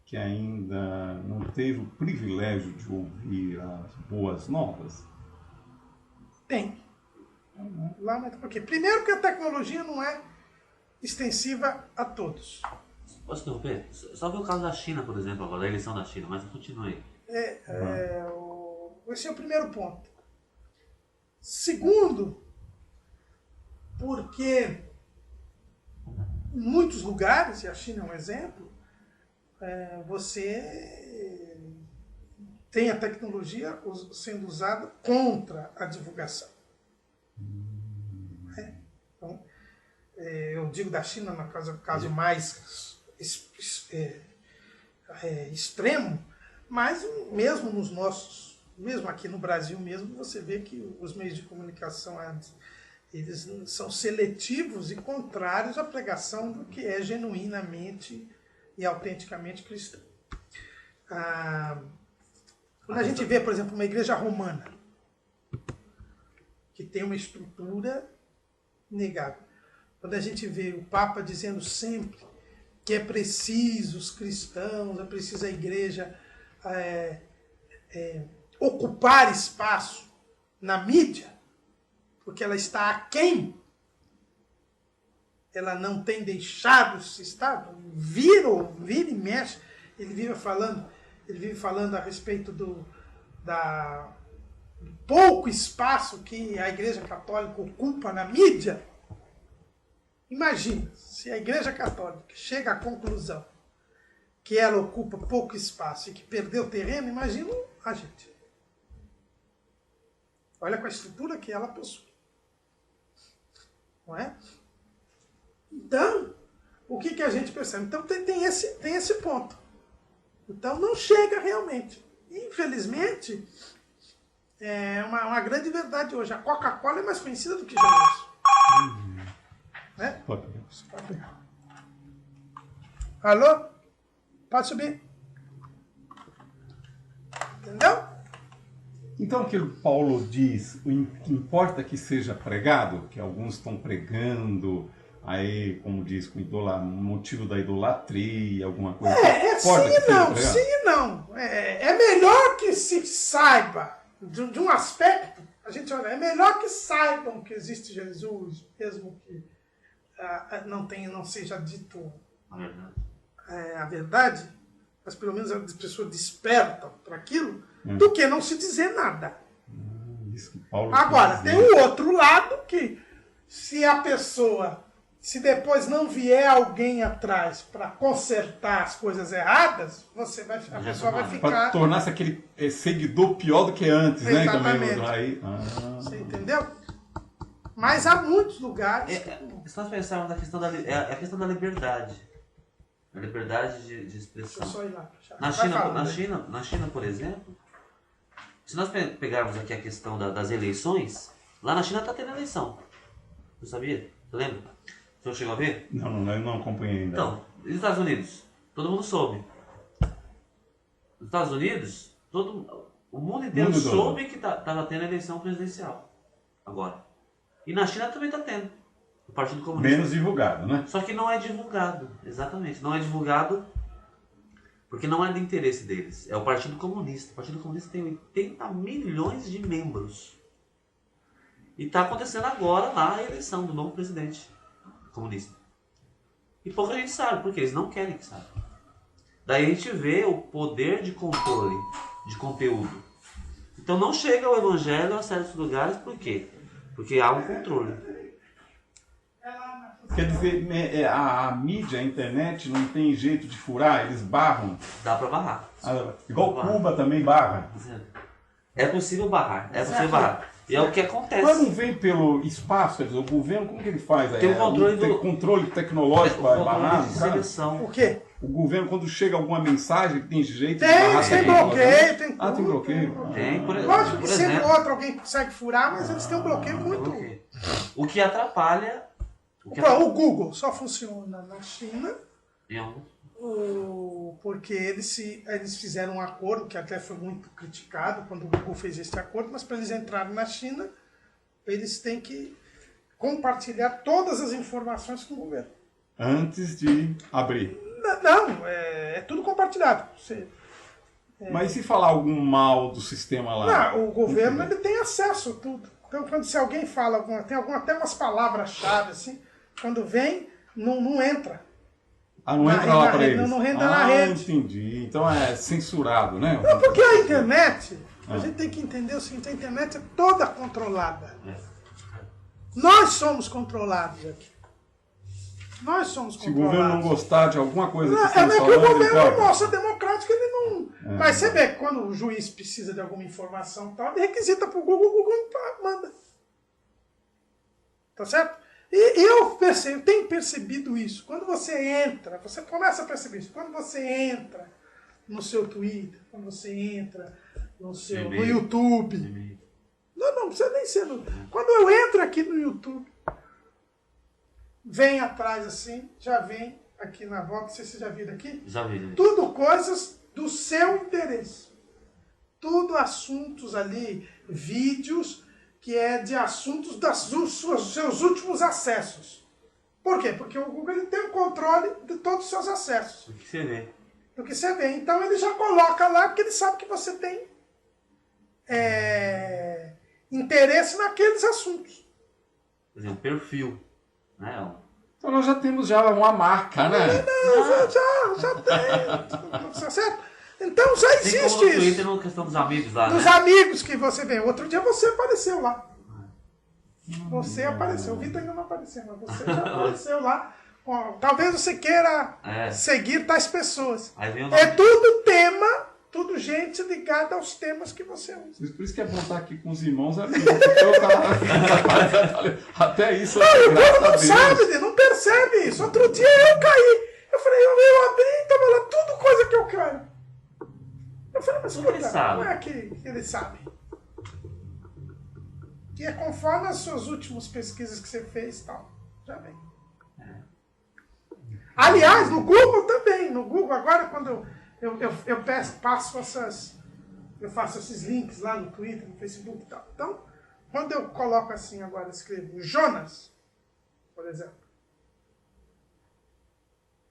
que ainda não teve o privilégio de ouvir as boas novas? Tem. Porque primeiro que a tecnologia não é extensiva a todos. Posso interromper? Só ver o caso da China, por exemplo, agora, da eleição da China, mas continue. Esse é o primeiro ponto. Segundo, porque em muitos lugares, e a China é um exemplo, você tem a tecnologia sendo usada contra a divulgação. Então, eu digo da China no caso mais extremo, mas mesmo nos nossos, mesmo aqui no Brasil mesmo, você vê que os meios de comunicação eles são seletivos e contrários à pregação do que é genuinamente e autenticamente cristão. Quando a gente vê, por exemplo, uma igreja romana, que tem uma estrutura negável, quando a gente vê o Papa dizendo sempre que é preciso os cristãos, é preciso a igreja ocupar espaço na mídia, porque ela está aquém, ela não tem deixado se estar, vira e mexe, ele vive falando a respeito do pouco espaço que a Igreja Católica ocupa na mídia. Imagina, se a Igreja Católica chega à conclusão que ela ocupa pouco espaço e que perdeu terreno, imagina a gente. Olha com a estrutura que ela possui. Não é? Então, o que a gente percebe? Então tem esse ponto. Então não chega realmente. Infelizmente, é uma grande verdade hoje. A Coca-Cola é mais conhecida do que Jesus. Né? Pode pegar. Alô? Pode subir. Entendeu? Então, o que Paulo diz, o que importa que seja pregado, que alguns estão pregando, aí, como diz, com motivo da idolatria, alguma coisa. Sim e não. É melhor que se saiba, de um aspecto, a gente olha, é melhor que saibam que existe Jesus, mesmo que não seja dito a verdade, mas pelo menos as pessoas despertam para aquilo, do que não se dizer nada. Isso que Paulo Agora, tem o outro lado que, se depois não vier alguém atrás para consertar as coisas erradas, a pessoa vai ficar... Para tornar-se aquele seguidor pior do que antes, Exatamente. né? Aí, Você entendeu? Mas há muitos lugares... Se nós pensarmos na questão a questão da liberdade. A liberdade de expressão. Deixa eu só ir lá. Na China, por exemplo, se nós pegarmos aqui a questão das eleições, lá na China está tendo eleição. Você sabia? Você lembra? O senhor chegou a ver? Não, eu não acompanhei ainda. Então, nos Estados Unidos, todo mundo soube. Nos Estados Unidos, o mundo inteiro soube que estava tendo eleição presidencial. Agora. E na China também está tendo. O Partido Comunista. Menos divulgado, né? Só que não é divulgado. Exatamente. Não é divulgado porque não é do interesse deles. É o Partido Comunista. O Partido Comunista tem 80 milhões de membros. E está acontecendo agora lá a eleição do novo presidente comunista. E pouca gente sabe, porque eles não querem que saiba. Daí a gente vê o poder de controle de conteúdo. Então não chega o evangelho a certos lugares, por quê? Porque há um controle. Quer dizer, a mídia, a internet, não tem jeito de furar, eles barram. Dá para barrar. Igual Cuba também barra. É possível barrar. E é o que acontece. Mas não vem pelo espaço, quer dizer, o governo, como que ele faz? Tem um controle tecnológico para barrar? O quê? O governo, quando chega alguma mensagem que tem jeito de barrar... Tem bloqueio, tem tudo. Tem bloqueio? Tem, por exemplo. Lógico que sempre outro alguém consegue furar, mas eles têm um bloqueio muito... O que atrapalha... O Google só funciona na China, Não. porque eles fizeram um acordo, que até foi muito criticado quando o Google fez esse acordo, mas para eles entrarem na China, eles têm que compartilhar todas as informações com o governo. Antes de abrir. Não, é tudo compartilhado. Mas se falar algum mal do sistema lá? Não, o governo ele tem acesso a tudo. Então, se alguém fala, tem até umas palavras-chave, assim, quando vem, não entra. Não entra lá para eles? Não renda na rede. Entendi. Então é censurado, né? Não, porque a internet, a gente tem que entender o seguinte, a internet é toda controlada. Nós somos controlados aqui. Nós somos controlados. Se o governo não gostar de alguma coisa que estamos falando... É que o governo, nossa, democrático, ele não... Mas você vê que quando o juiz precisa de alguma informação, tal, ele requisita para o Google manda. Tá certo? E eu tenho percebido isso. Quando você entra, você começa a perceber isso. Quando você entra no seu Twitter, quando você entra no YouTube. Não precisa nem ser no... Quando eu entro aqui no YouTube, vem atrás assim, já vem aqui na volta, não sei se você já viu aqui. Já vi. Tudo coisas do seu interesse. Tudo assuntos ali, vídeos que é de assuntos dos seus últimos acessos. Por quê? Porque o Google ele tem o controle de todos os seus acessos. O que você vê? Do que você vê. Então ele já coloca lá porque ele sabe que você tem interesse naqueles assuntos. Quer dizer, um perfil. Né? Então nós já temos uma marca, né? Já tem. Tá certo? Então já Tem existe como no isso. Twitter, na questão dos amigos lá, Dos né? amigos que você vê. Outro dia você apareceu lá. Você apareceu. O Vitor ainda não apareceu, mas você já apareceu lá. Talvez você queira seguir tais pessoas. Aí vem o É tudo tema, tudo gente ligada aos temas que você usa. Por isso que é bom estar aqui com os irmãos amigos. Até isso. Não, o povo não sabe, não percebe isso. Outro dia eu caí. Eu falei, eu abri e tava lá tudo coisa que eu quero. Eu falei, mas Como ele cara, sabe? não é que ele sabe. Que é conforme as suas últimas pesquisas que você fez e tal. Já vem. Aliás, no Google também. No Google, agora, quando eu passo eu faço esses links lá no Twitter, no Facebook e tal. Então, quando eu coloco assim agora, escrevo Jonas, por exemplo.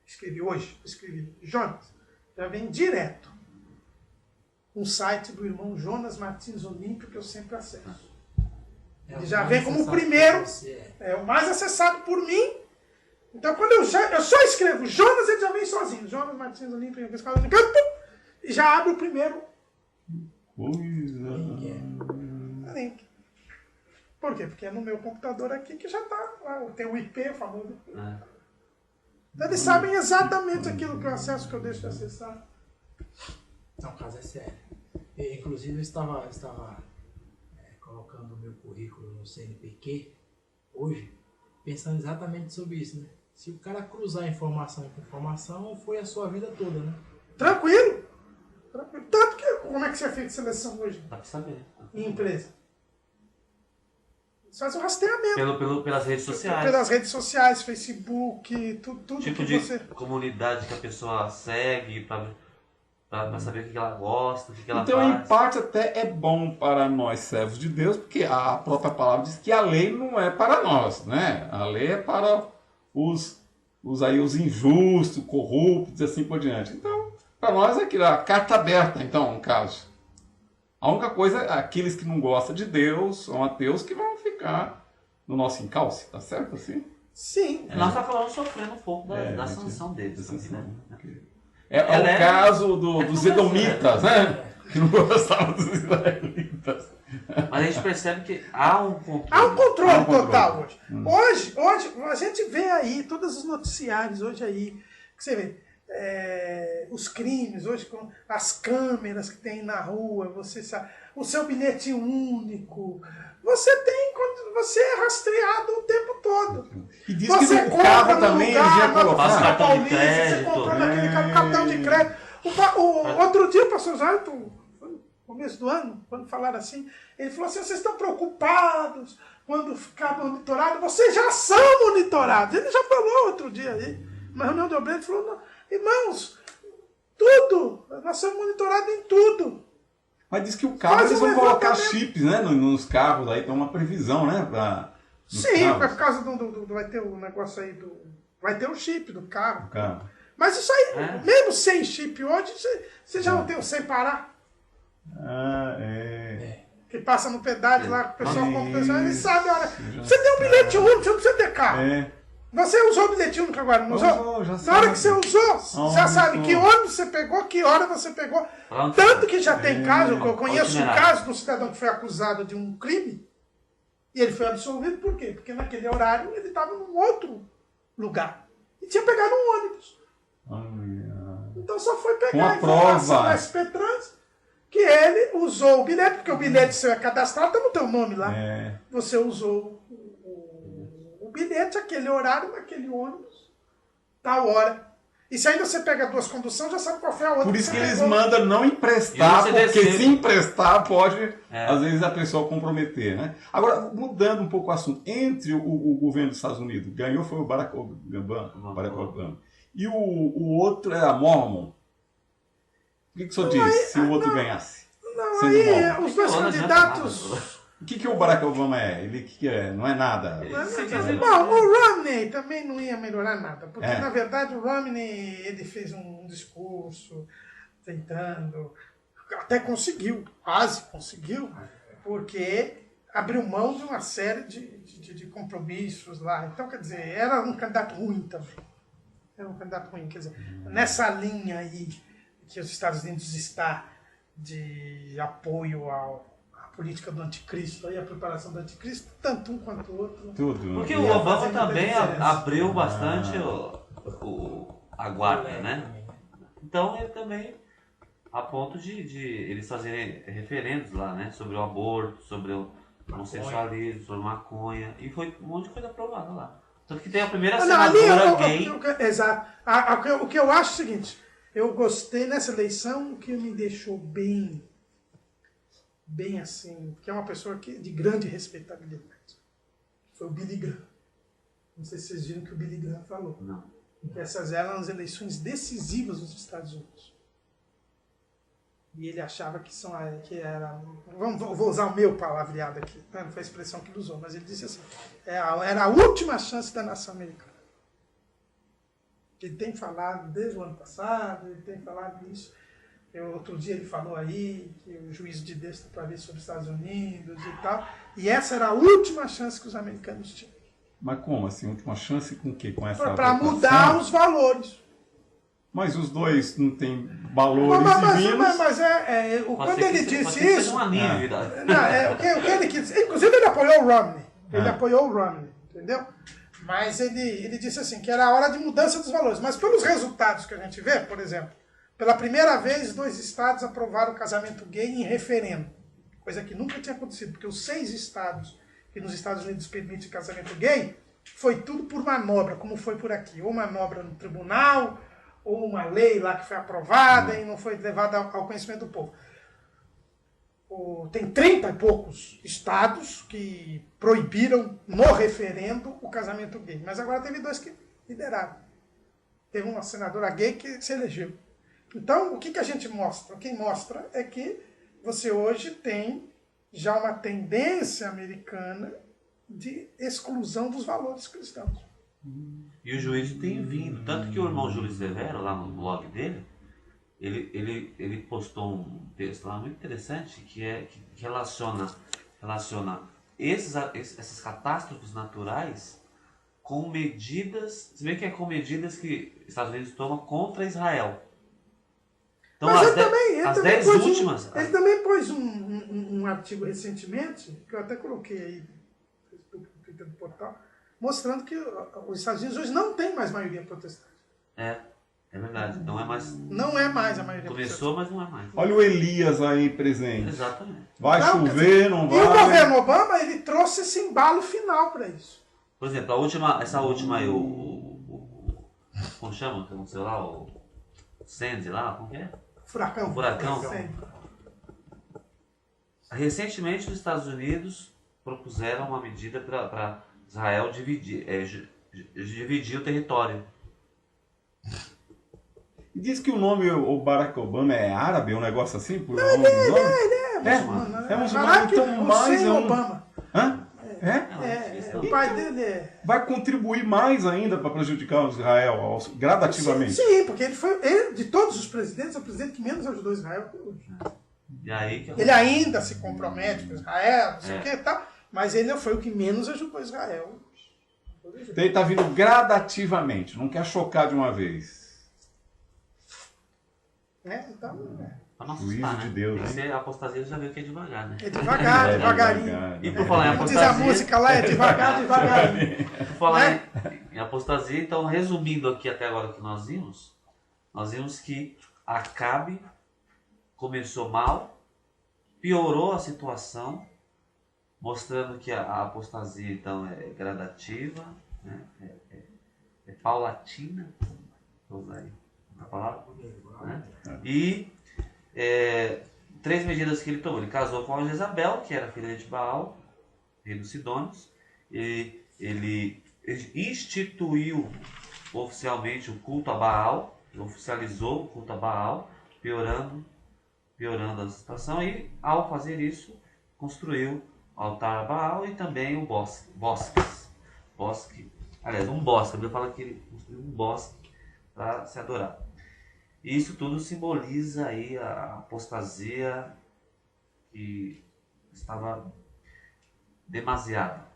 Escrevi Jonas. Já vem direto. Um site do irmão Jonas Martins Olímpio, que eu sempre acesso. Ele já vem como o primeiro, é o mais acessado por mim. Então, quando eu só escrevo Jonas, ele já vem sozinho. Jonas Martins Olímpio, e já abre o primeiro link. Por quê? Porque é no meu computador aqui que já está. Tem o IP, o famoso. Então, eles sabem exatamente aquilo que eu acesso, que eu deixo de acessar. Não, o caso é sério. Inclusive, eu estava colocando o meu currículo no CNPq hoje, pensando exatamente sobre isso, né? Se o cara cruzar informação com informação, foi a sua vida toda, né? Tranquilo. Tanto que, como é que você é feito seleção hoje? Dá pra saber. Em empresa. Você faz um rastreamento. Pelas redes sociais. Pelas redes sociais, Facebook, tudo Tipo que de você... comunidade que a pessoa segue, para saber o que ela gosta, o que ela Então, faz. em parte, até é bom para nós, servos de Deus, porque a própria palavra diz que a lei não é para nós, né? A lei é para os injustos, corruptos e assim por diante. Então, para nós é aquilo, a carta aberta, então, no caso. A única coisa é aqueles que não gostam de Deus, são ateus, que vão ficar no nosso encalce, tá certo assim? Sim. Nós estamos falando sofrendo um pouco da sanção deles. Assim, né? É o caso dos edomitas, né? Que não gostavam dos israelitas. Mas a gente percebe que há um controle. Há um controle total hoje. Hoje, a gente vê aí, todos os noticiários hoje aí, que você vê, os crimes, hoje com as câmeras que tem na rua, você sabe, o seu bilhete único, você é rastreado o tempo todo. E diz Você que no carro também eles iam Passa colocar. cartão de Você crédito. comprou naquele cartão de crédito. Outro dia o pastor Jairo, no começo do ano, quando falaram assim, ele falou assim, vocês estão preocupados quando ficar monitorado? Vocês já são monitorados. Ele já falou outro dia aí, na reunião de obreiros, ele falou, não, irmãos, tudo, nós somos monitorados em tudo. Mas diz que o carro Faz eles um vão colocar levantamento. chips, né? Nos carros aí, tem uma previsão, né? Nos Sim, carros. é por causa do vai ter o negócio aí vai ter o chip do carro. Carro. Mas isso aí, mesmo sem chip hoje, você já não tem o sem parar. Que passa no pedágio lá, o pessoal compra, ele sabe a hora. Você tem um bilhete único, você não precisa ter carro. Você usou o bilhete único agora, não usou? Na hora que você usou, você já sabe que ônibus você pegou, que hora você pegou. Tanto que já tem caso, eu conheço um caso de um cidadão que foi acusado de um crime, e ele foi absolvido, por quê? Porque naquele horário ele estava num outro lugar. E tinha pegado um ônibus. Então só foi pegar Uma a informação prova. da SP Trans que ele usou o bilhete, porque o bilhete seu é cadastrado, está no teu nome lá. Você usou o bilhete, aquele horário, naquele ônibus, tal hora. E se ainda você pega duas conduções, já sabe qual foi a outra. Por isso que você eles pegou. mandam não emprestar, E porque você descer. se emprestar pode, às vezes, a pessoa comprometer, né? Agora, mudando um pouco o assunto, entre o governo dos Estados Unidos, ganhou foi o Barack Obama, e o outro é a Mormon. O que o senhor diz se o outro ganhasse? Não, Sendo aí Mormon? os dois Não adianta candidatos... nada. O que o Barack Obama é? Ele que é? Não é nada. Bom, o Romney também não ia melhorar nada, porque É. na verdade o Romney ele fez um discurso tentando, até conseguiu, quase conseguiu, porque abriu mão de uma série de compromissos lá. Então, quer dizer, era um candidato ruim também. Era um candidato ruim, quer dizer, nessa linha aí que os Estados Unidos está de apoio à política do anticristo, aí a preparação do anticristo, tanto um quanto o outro. Tudo. Porque Ia o Obama fazer muita também diferença. abriu bastante a guarda, né? Então ele também, a ponto de eles fazerem referendos lá, né? Sobre o aborto, sobre o homossexualismo, sobre maconha, e foi um monte de coisa aprovada lá. Tanto que tem a primeira senadora gay. Exato. O que eu acho é o seguinte, eu gostei nessa eleição, o que me deixou bem assim, que é uma pessoa de grande respeitabilidade. Foi o Billy Graham. Não sei se vocês viram o que o Billy Graham falou. Não. Que essas eram as eleições decisivas nos Estados Unidos. E ele achava que era... Vou usar o meu palavreado aqui, não foi a expressão que ele usou, mas ele disse assim, era a última chance da nação americana. Ele tem falado desde o ano passado, ele tem falado isso. Outro dia ele falou aí que o juízo de Deus está para vir sobre os Estados Unidos e tal. E essa era a última chance que os americanos tinham. Mas como assim? Última chance com o quê? Com essa Para votação? mudar os valores. Mas os dois não têm valores Mas divinos. quando ele disse isso... Um alívio, o que ele quis... Inclusive ele apoiou o Romney. Ele apoiou o Romney, entendeu? Mas ele disse assim, que era a hora de mudança dos valores. Mas pelos resultados que a gente vê, por exemplo, pela primeira vez, 2 estados aprovaram o casamento gay em referendo. Coisa que nunca tinha acontecido, porque os 6 estados que nos Estados Unidos permitem casamento gay, foi tudo por manobra, como foi por aqui. Ou manobra no tribunal, ou uma lei lá que foi aprovada e não foi levada ao conhecimento do povo. Tem 30 e poucos estados que proibiram no referendo o casamento gay. Mas agora teve 2 que lideraram. Teve uma senadora gay que se elegeu. Então, o que a gente mostra? O que mostra é que você hoje tem já uma tendência americana de exclusão dos valores cristãos. E o juízo tem vindo. Tanto que o irmão Júlio Severo, lá no blog dele, ele postou um texto lá muito interessante que relaciona essas catástrofes naturais com medidas, se bem que é com medidas que os Estados Unidos tomam contra Israel. Então, Mas as 10 últimas... Ele também pôs um artigo recentemente, que eu até coloquei aí no Facebook, no Twitter do portal, mostrando que os Estados Unidos hoje não tem mais maioria protestante. É verdade. Não é mais... Não é mais a maioria Começou, mas não é mais. Olha o Elias aí presente. Exatamente. Vai Não, chover, não vai. E o governo Obama, ele trouxe esse embalo final para isso. Por exemplo, essa última aí, como chama? Não sei lá, o Sandy lá, como que é? Furacão. Furacão. Sim. Recentemente, os Estados Unidos propuseram uma medida para Israel dividir o território. Diz que o nome o Barack Obama é árabe, um negócio assim? Por Ele é muçulmano. É muçulmano, Barack então mais Hussein é um... Obama. Hã? O pai dele é... Vai contribuir mais ainda para prejudicar o Israel gradativamente. Sim, porque ele, de todos os presidentes, é o presidente que menos ajudou Israel até hoje. E aí que Ele ainda se compromete com Israel, não sei o que e tal, mas ele foi o que menos ajudou Israel. Então ele está vindo gradativamente, não quer chocar de uma vez. Então, pra não Juízo assustar, de né? Deus, Tem que né? ser apostasia, já viu que é devagar, né? é devagar, devagarinho. E por falar em Como diz a apostasia... música lá, é devagar, devagarinho. Por falar em apostasia, então, resumindo aqui até agora o que nós vimos que Acabe começou mal, piorou a situação, mostrando que a apostasia então é gradativa, né? É paulatina, vou usar aí a palavra, né? E 3 medidas que ele tomou. Ele casou com a Jezabel, que era filha de Baal, rei dos Sidônios. Ele instituiu oficialmente o culto a Baal, oficializou o culto a Baal, piorando a situação, e ao fazer isso construiu o altar a Baal e também o bosque, aliás, um bosque, a Bíblia fala que ele construiu um bosque para se adorar. E isso tudo simboliza aí a apostasia que estava demasiada.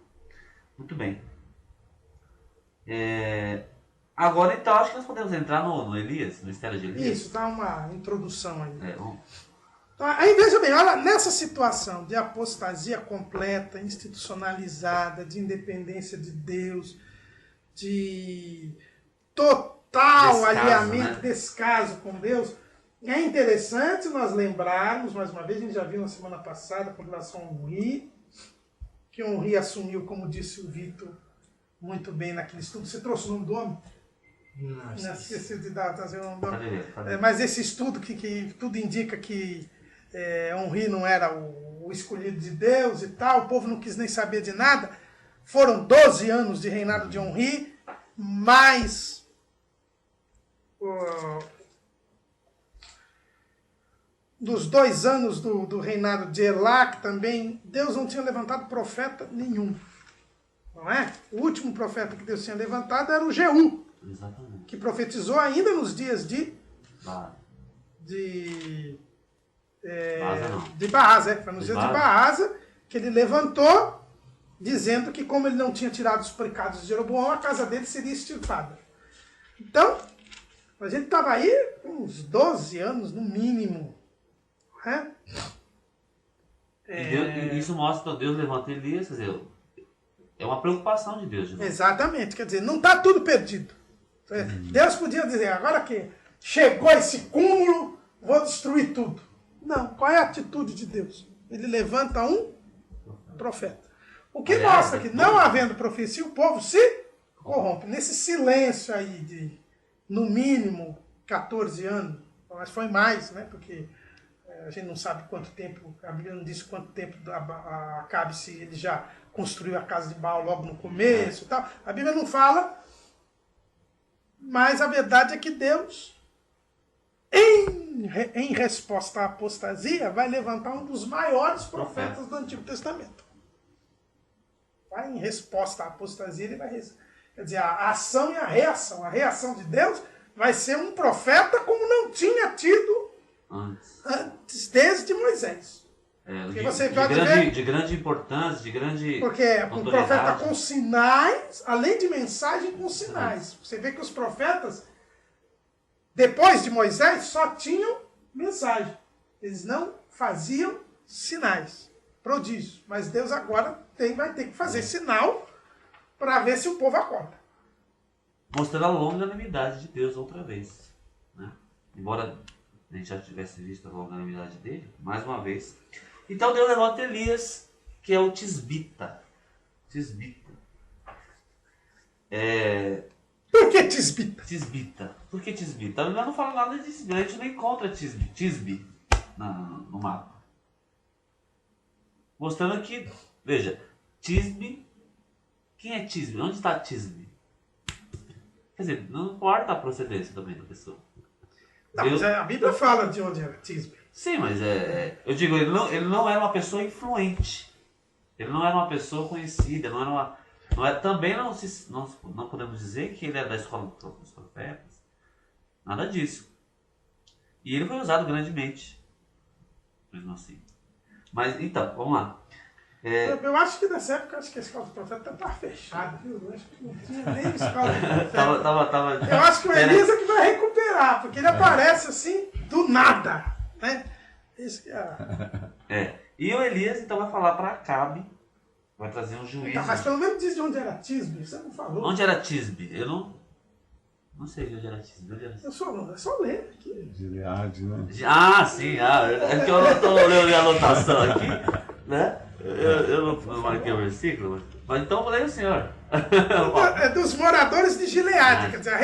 Muito bem. Agora então acho que nós podemos entrar no Elias, no mistério de Elias. Isso, dá uma introdução aí. Vamos. Então, aí veja bem, olha, nessa situação de apostasia completa, institucionalizada, de independência de Deus, de total Descaso, alinhamento, né? descaso com Deus, é interessante nós lembrarmos, mais uma vez, a gente já viu na semana passada com relação ao Henri, que o Henri assumiu, como disse o Vitor, muito bem naquele estudo. Você trouxe o nome do homem? Não, Esqueci de trazer o nome do homem. Cadê? Mas esse estudo que tudo indica que Henri não era o escolhido de Deus e tal, o povo não quis nem saber de nada. Foram 12 anos de reinado de Henri, mais dos 2 anos do reinado de Elac também, Deus não tinha levantado profeta nenhum. Não é? O último profeta que Deus tinha levantado era o Jeú, Exatamente. que profetizou ainda nos dias de Baasa não. de Baasa, foi nos dias de Baasa que ele levantou, dizendo que como ele não tinha tirado os pecados de Jeroboão, a casa dele seria extirpada. Então, a gente estava aí com uns 12 anos no mínimo. Né? E isso mostra que Deus levanta Elias, quer dizer, é uma preocupação de Deus. Exatamente, quer dizer, não está tudo perdido. Deus podia dizer, agora que chegou esse cúmulo, vou destruir tudo. Não, qual é a atitude de Deus? Ele levanta um profeta. O que mostra que, não havendo profecia, o povo se corrompe. Nesse silêncio aí de, no mínimo, 14 anos, mas foi mais, né? Porque a gente não sabe quanto tempo, a Bíblia não diz quanto tempo Acabe, se ele já construiu a casa de Baal logo no começo e tal. A Bíblia não fala, mas a verdade é que Deus, em resposta à apostasia, vai levantar um dos maiores profetas do Antigo Testamento. Em resposta à apostasia, ele vai... Quer dizer, a ação e a reação. A reação de Deus vai ser um profeta como não tinha tido antes desde Moisés. De grande importância, de grande porque um profeta com sinais, além de mensagem, com sinais. Você vê que os profetas, depois de Moisés, só tinham mensagem. Eles não faziam sinais, prodígios. Mas Deus agora vai ter que fazer sinal para ver se o povo acorda. Mostrando a longanimidade de Deus outra vez. Né? Embora a gente já tivesse visto a longanimidade dele, mais uma vez. Então Deus levanta Elias, que é o Tisbita. Por que Tisbita? Por que Tisbita? A Bíblia não fala nada de Tisbi, a gente não encontra Tisbi no mapa. Mostrando que, veja, Tisbi, quem é Tisbi? Onde está Tisbi? Quer dizer, não importa a procedência também da pessoa. Não, mas a Bíblia fala de onde era Tisbi. Sim, mas eu digo, ele não era uma pessoa influente. Ele não era uma pessoa conhecida, também não podemos dizer que ele era da escola dos profetas. Nada disso. E ele foi usado grandemente. Mesmo assim. Mas, então, vamos lá. Eu acho que nessa época, a escola dos profetas estava fechada, viu? Eu acho que não tinha nem escola dos profetas. Eu acho que o Elias é que vai recuperar, porque ele aparece assim, do nada. Né? Isso que E o Elias então vai falar para Acabe, vai trazer um juízo. Então, mas pelo menos diz de onde era Tisbi, você não falou. Onde era Tisbi? Eu não sei onde era Tisbi. É só ler aqui. Gileade, né? Sim, é que eu não estou olhando a anotação aqui, né? Eu não marquei o versículo, Mas então eu falei o senhor. É dos moradores de Gileade. Quer dizer, a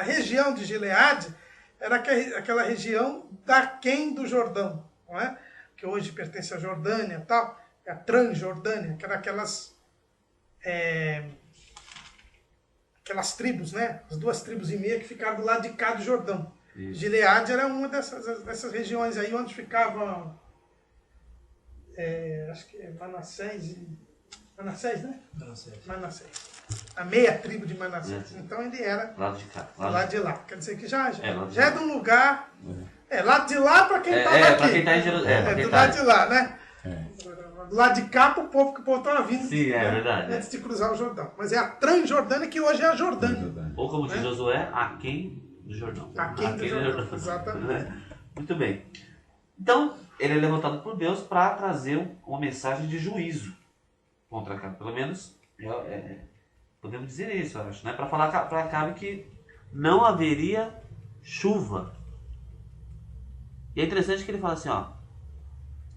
região de Gileade era aquela região daquém do Jordão, não é? Que hoje pertence à Jordânia e tal, a Transjordânia, que era aquelas tribos, né? As 2 tribos e meia que ficaram do lado de cá do Jordão. Isso. Gileade era uma dessas regiões aí onde ficavam, acho que é Manassés, né? Não sei. Manassés. A meia tribo de Manassés. Então ele era Lado de cá. lá de lá. Quer dizer que já lado de é lá. de um lugar. Lado de lá para quem estava aqui. Para quem está em Jerusalém. Do lado de lá, né? É. Do lado de cá para o povo que o povo estava vindo. Sim, é verdade. Antes de cruzar o Jordão. Mas é a Transjordânia que hoje é a Jordânia. Ou como diz Josué, aquém do Jordão. Aquém do Jordão, exatamente. Muito bem. Então, ele é levantado por Deus para trazer uma mensagem de juízo contra Acabe. Pelo menos, podemos dizer isso, eu acho. Né? Para falar para Acabe que não haveria chuva. E é interessante que ele fala assim, ó.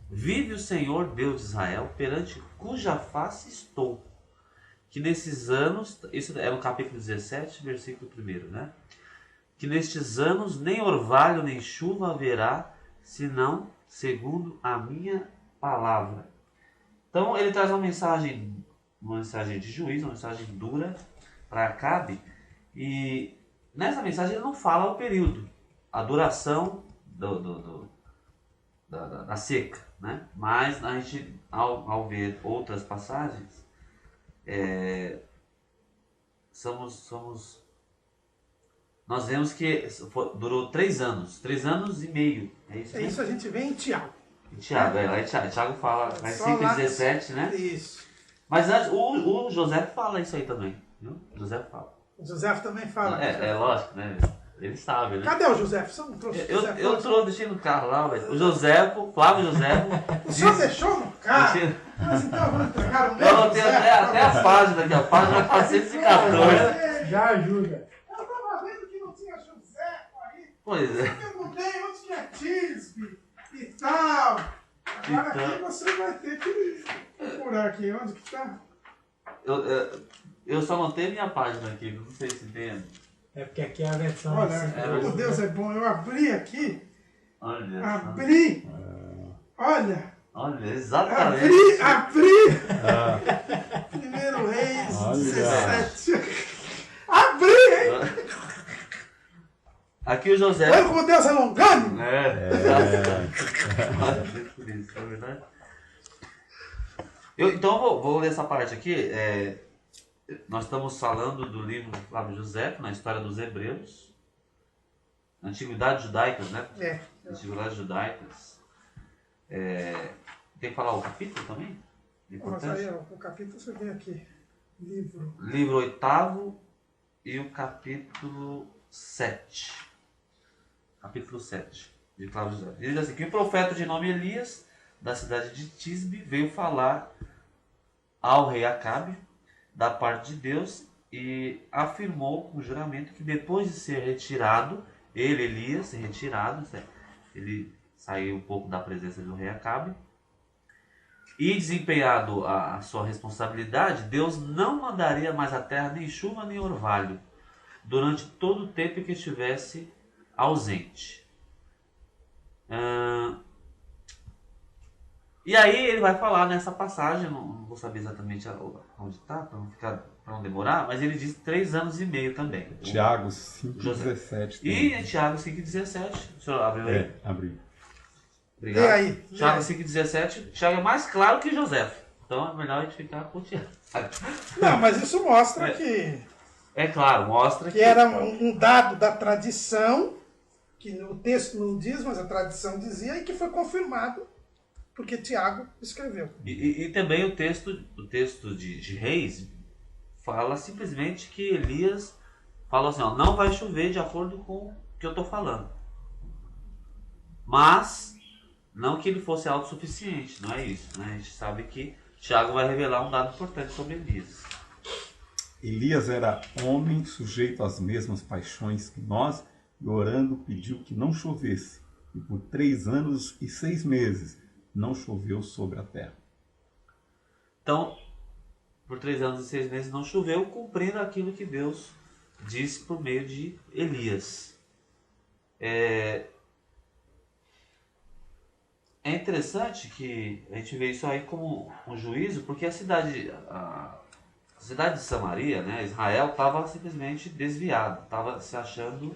Vive o Senhor, Deus de Israel, perante cuja face estou. Que nesses anos, isso é no capítulo 17, versículo 1, né? Que nestes anos nem orvalho nem chuva haverá, senão segundo a minha palavra. Então ele traz uma mensagem de juízo, uma mensagem dura para Acabe. E nessa mensagem ele não fala o período, a duração da seca, né? Mas a gente, ao ver outras passagens, nós vemos que durou 3 anos, 3 anos e meio. É isso, né? Isso a gente vê em Tiago. Tiago, lá em Tiago fala, lá em 5:17, né? Isso. Mas antes, o José fala isso aí também, viu? José fala. O José também fala. É lógico, né? Ele sabe, né? Cadê o José? Você não trouxe o José? Eu trouxe, deixei no carro lá, velho. O Flávio José. O senhor deixou no carro? Mas então vamos entregar o meu. Eu anotei até a página aqui, a página 414. Já ajuda. Eu estava vendo que não tinha José aí. Pois é. Eu perguntei onde que é Tisbe e tal. Agora aqui você vai ter que procurar aqui. Onde que tá? Eu só anotei a minha página aqui, não sei se tem. É porque aqui é a versão... Olha, assim, meu Deus, é bom. Eu abri aqui. Olha. Abri. Olha. Olha, exatamente. Abri. Primeiro Reis, Olha. 17. Abri, hein? Aqui o José. Olha como Deus é longânimo. Por isso, é verdade. Então vou ler essa parte aqui. Nós estamos falando do livro do Flávio José, na história dos Hebreus. Antiguidades judaicas, né? Antiguidades judaicas. Tem que falar o capítulo também? Mas aí, ó, o capítulo você vê aqui. Livro 8º e o capítulo 7. Capítulo 7 de Flávio José. Ele diz assim, que o profeta de nome Elias, da cidade de Tisbe, veio falar ao rei Acabe, da parte de Deus, e afirmou com juramento que depois de ser retirado, Elias, retirado, ele saiu um pouco da presença do rei Acabe, e desempenhado a sua responsabilidade, Deus não mandaria mais à terra nem chuva nem orvalho, durante todo o tempo que estivesse ausente. E aí ele vai falar nessa passagem, não vou saber exatamente onde está, para não demorar, mas ele diz 3 anos e meio também. Tiago 5,17. E em Tiago 5,17. O senhor abriu aí? Abri. Obrigado. E aí? Tiago 5,17. Tiago é mais claro que José. Então é melhor a gente ficar com o Tiago. Não, mas isso mostra que É claro, mostra que... era um dado da tradição, que o texto não diz, mas a tradição dizia, e que foi confirmado porque Tiago escreveu. E também o texto de Reis fala simplesmente que Elias falou assim, ó, não vai chover de acordo com o que eu estou falando. Mas, não que ele fosse autossuficiente, não é isso. Né? A gente sabe que Tiago vai revelar um dado importante sobre Elias. Elias era homem sujeito às mesmas paixões que nós, e orando pediu que não chovesse. E por 3 anos e 6 meses não choveu sobre a terra. Então, por 3 anos e 6 meses não choveu, cumprindo aquilo que Deus disse por meio de Elias. É interessante que a gente vê isso aí como um juízo, porque a cidade de Samaria, né, Israel, estava simplesmente desviado, estava se achando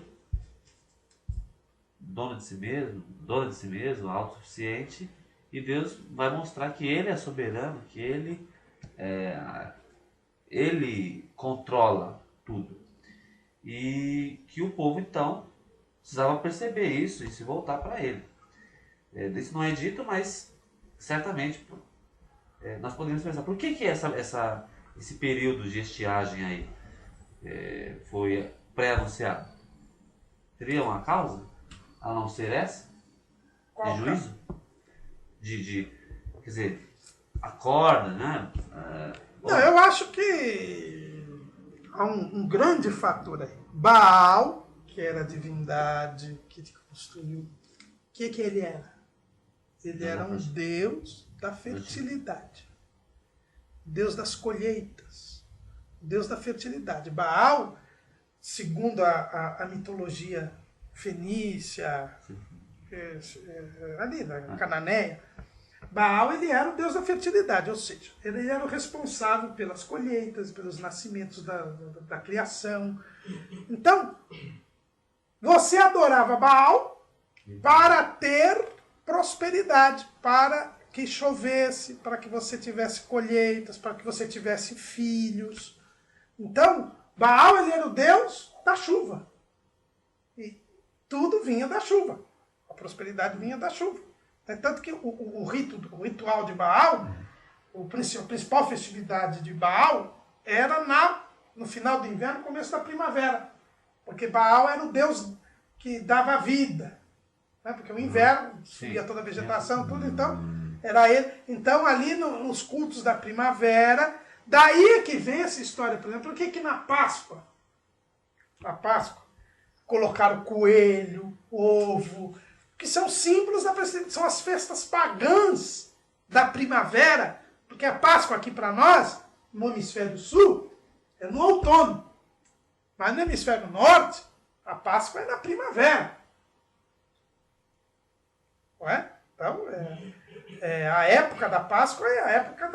dona de si mesmo, autossuficiente, e Deus vai mostrar que Ele é soberano, que Ele controla tudo. E que o povo, então, precisava perceber isso e se voltar para Ele. Isso não é dito, mas certamente nós podemos pensar, por que esse período de estiagem aí foi pré-anunciado? Teria uma causa a não ser essa? Qual De juízo? Quer dizer, acorda, né? Não, eu acho que há um grande fator aí. Baal, que era a divindade que construiu, o que ele era? Ele era um deus da fertilidade, deus das colheitas, deus da fertilidade. Baal, segundo a mitologia fenícia, ali da Cananeia, Baal, ele era o deus da fertilidade, ou seja, ele era o responsável pelas colheitas, pelos nascimentos da criação. Então, você adorava Baal para ter prosperidade, para que chovesse, para que você tivesse colheitas, para que você tivesse filhos. Então, Baal, ele era o deus da chuva. E tudo vinha da chuva. A prosperidade vinha da chuva. Tanto que o ritual de Baal, a principal festividade de Baal, era no final do inverno, começo da primavera. Porque Baal era o deus que dava vida. Né? Porque o inverno subia toda a vegetação, tudo, então era ele. Então ali nos cultos da primavera, daí é que vem essa história, por exemplo, por que na Páscoa, colocaram coelho, ovo, que são símbolos são as festas pagãs da primavera, porque a Páscoa aqui para nós, no hemisfério sul, é no outono. Mas no hemisfério norte, a Páscoa é na primavera. Não é? Então, a época da Páscoa é a época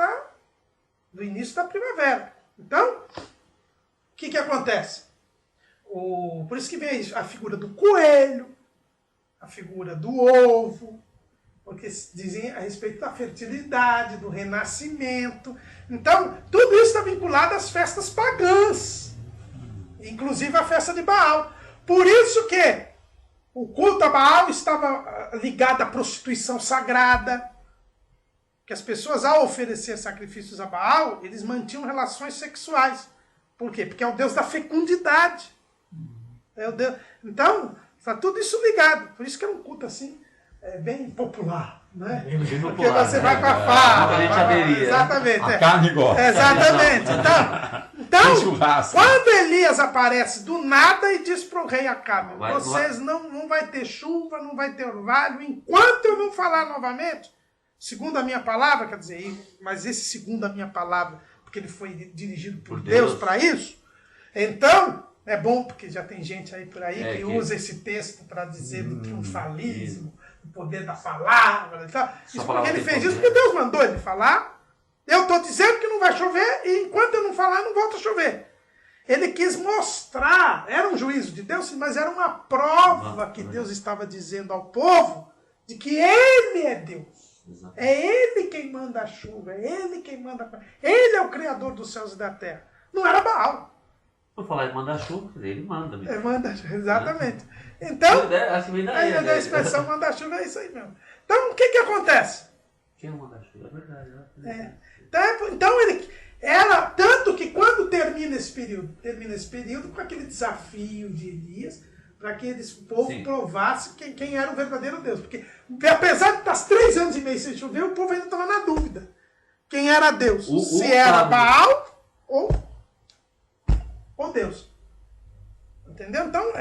do início da primavera. Então, o que acontece? Por isso que vem a figura do coelho, a figura do ovo, porque dizem a respeito da fertilidade, do renascimento. Então, tudo isso está vinculado às festas pagãs, inclusive a festa de Baal. Por isso que o culto a Baal estava ligado à prostituição sagrada, que as pessoas, ao oferecer sacrifícios a Baal, eles mantinham relações sexuais. Por quê? Porque é o Deus da fecundidade. Então, está tudo isso ligado. Por isso que é um culto assim, bem popular. Né? Bem Porque popular, você né? vai com a fala. Exatamente. A carne gosta. Exatamente. Então, Churrasco. quando Elias aparece do nada e diz para o rei Acabe, vocês não vai ter chuva, não vai ter orvalho, enquanto eu não falar novamente, segundo a minha palavra, quer dizer, mas esse segundo a minha palavra, porque ele foi dirigido por Deus para isso, então, é bom, porque já tem gente aí por aí que usa esse texto para dizer do triunfalismo, do poder da palavra e tal. Isso porque ele fez isso porque Deus mandou ele falar. Eu estou dizendo que não vai chover e enquanto eu não falar, não volta a chover. Ele quis mostrar, era um juízo de Deus, mas era uma prova que Deus estava dizendo ao povo de que Ele é Deus. É Ele quem manda a chuva, é Ele quem manda a... Ele é o Criador dos céus e da terra. Não era Baal. Vou falar de mandar chuva, ele manda mesmo. Manda, exatamente. Então, acho que a expressão mandar chuva é isso aí mesmo. Então, o que acontece? Quem é o mandar chuva? É verdade. Então ele era tanto que quando termina esse período com aquele desafio de Elias, para que o povo provasse quem era o verdadeiro Deus. Porque apesar de estar 3 anos e meio sem chover, o povo ainda estava na dúvida. Quem era Deus? Se era Baal ou Deus. Entendeu? Então,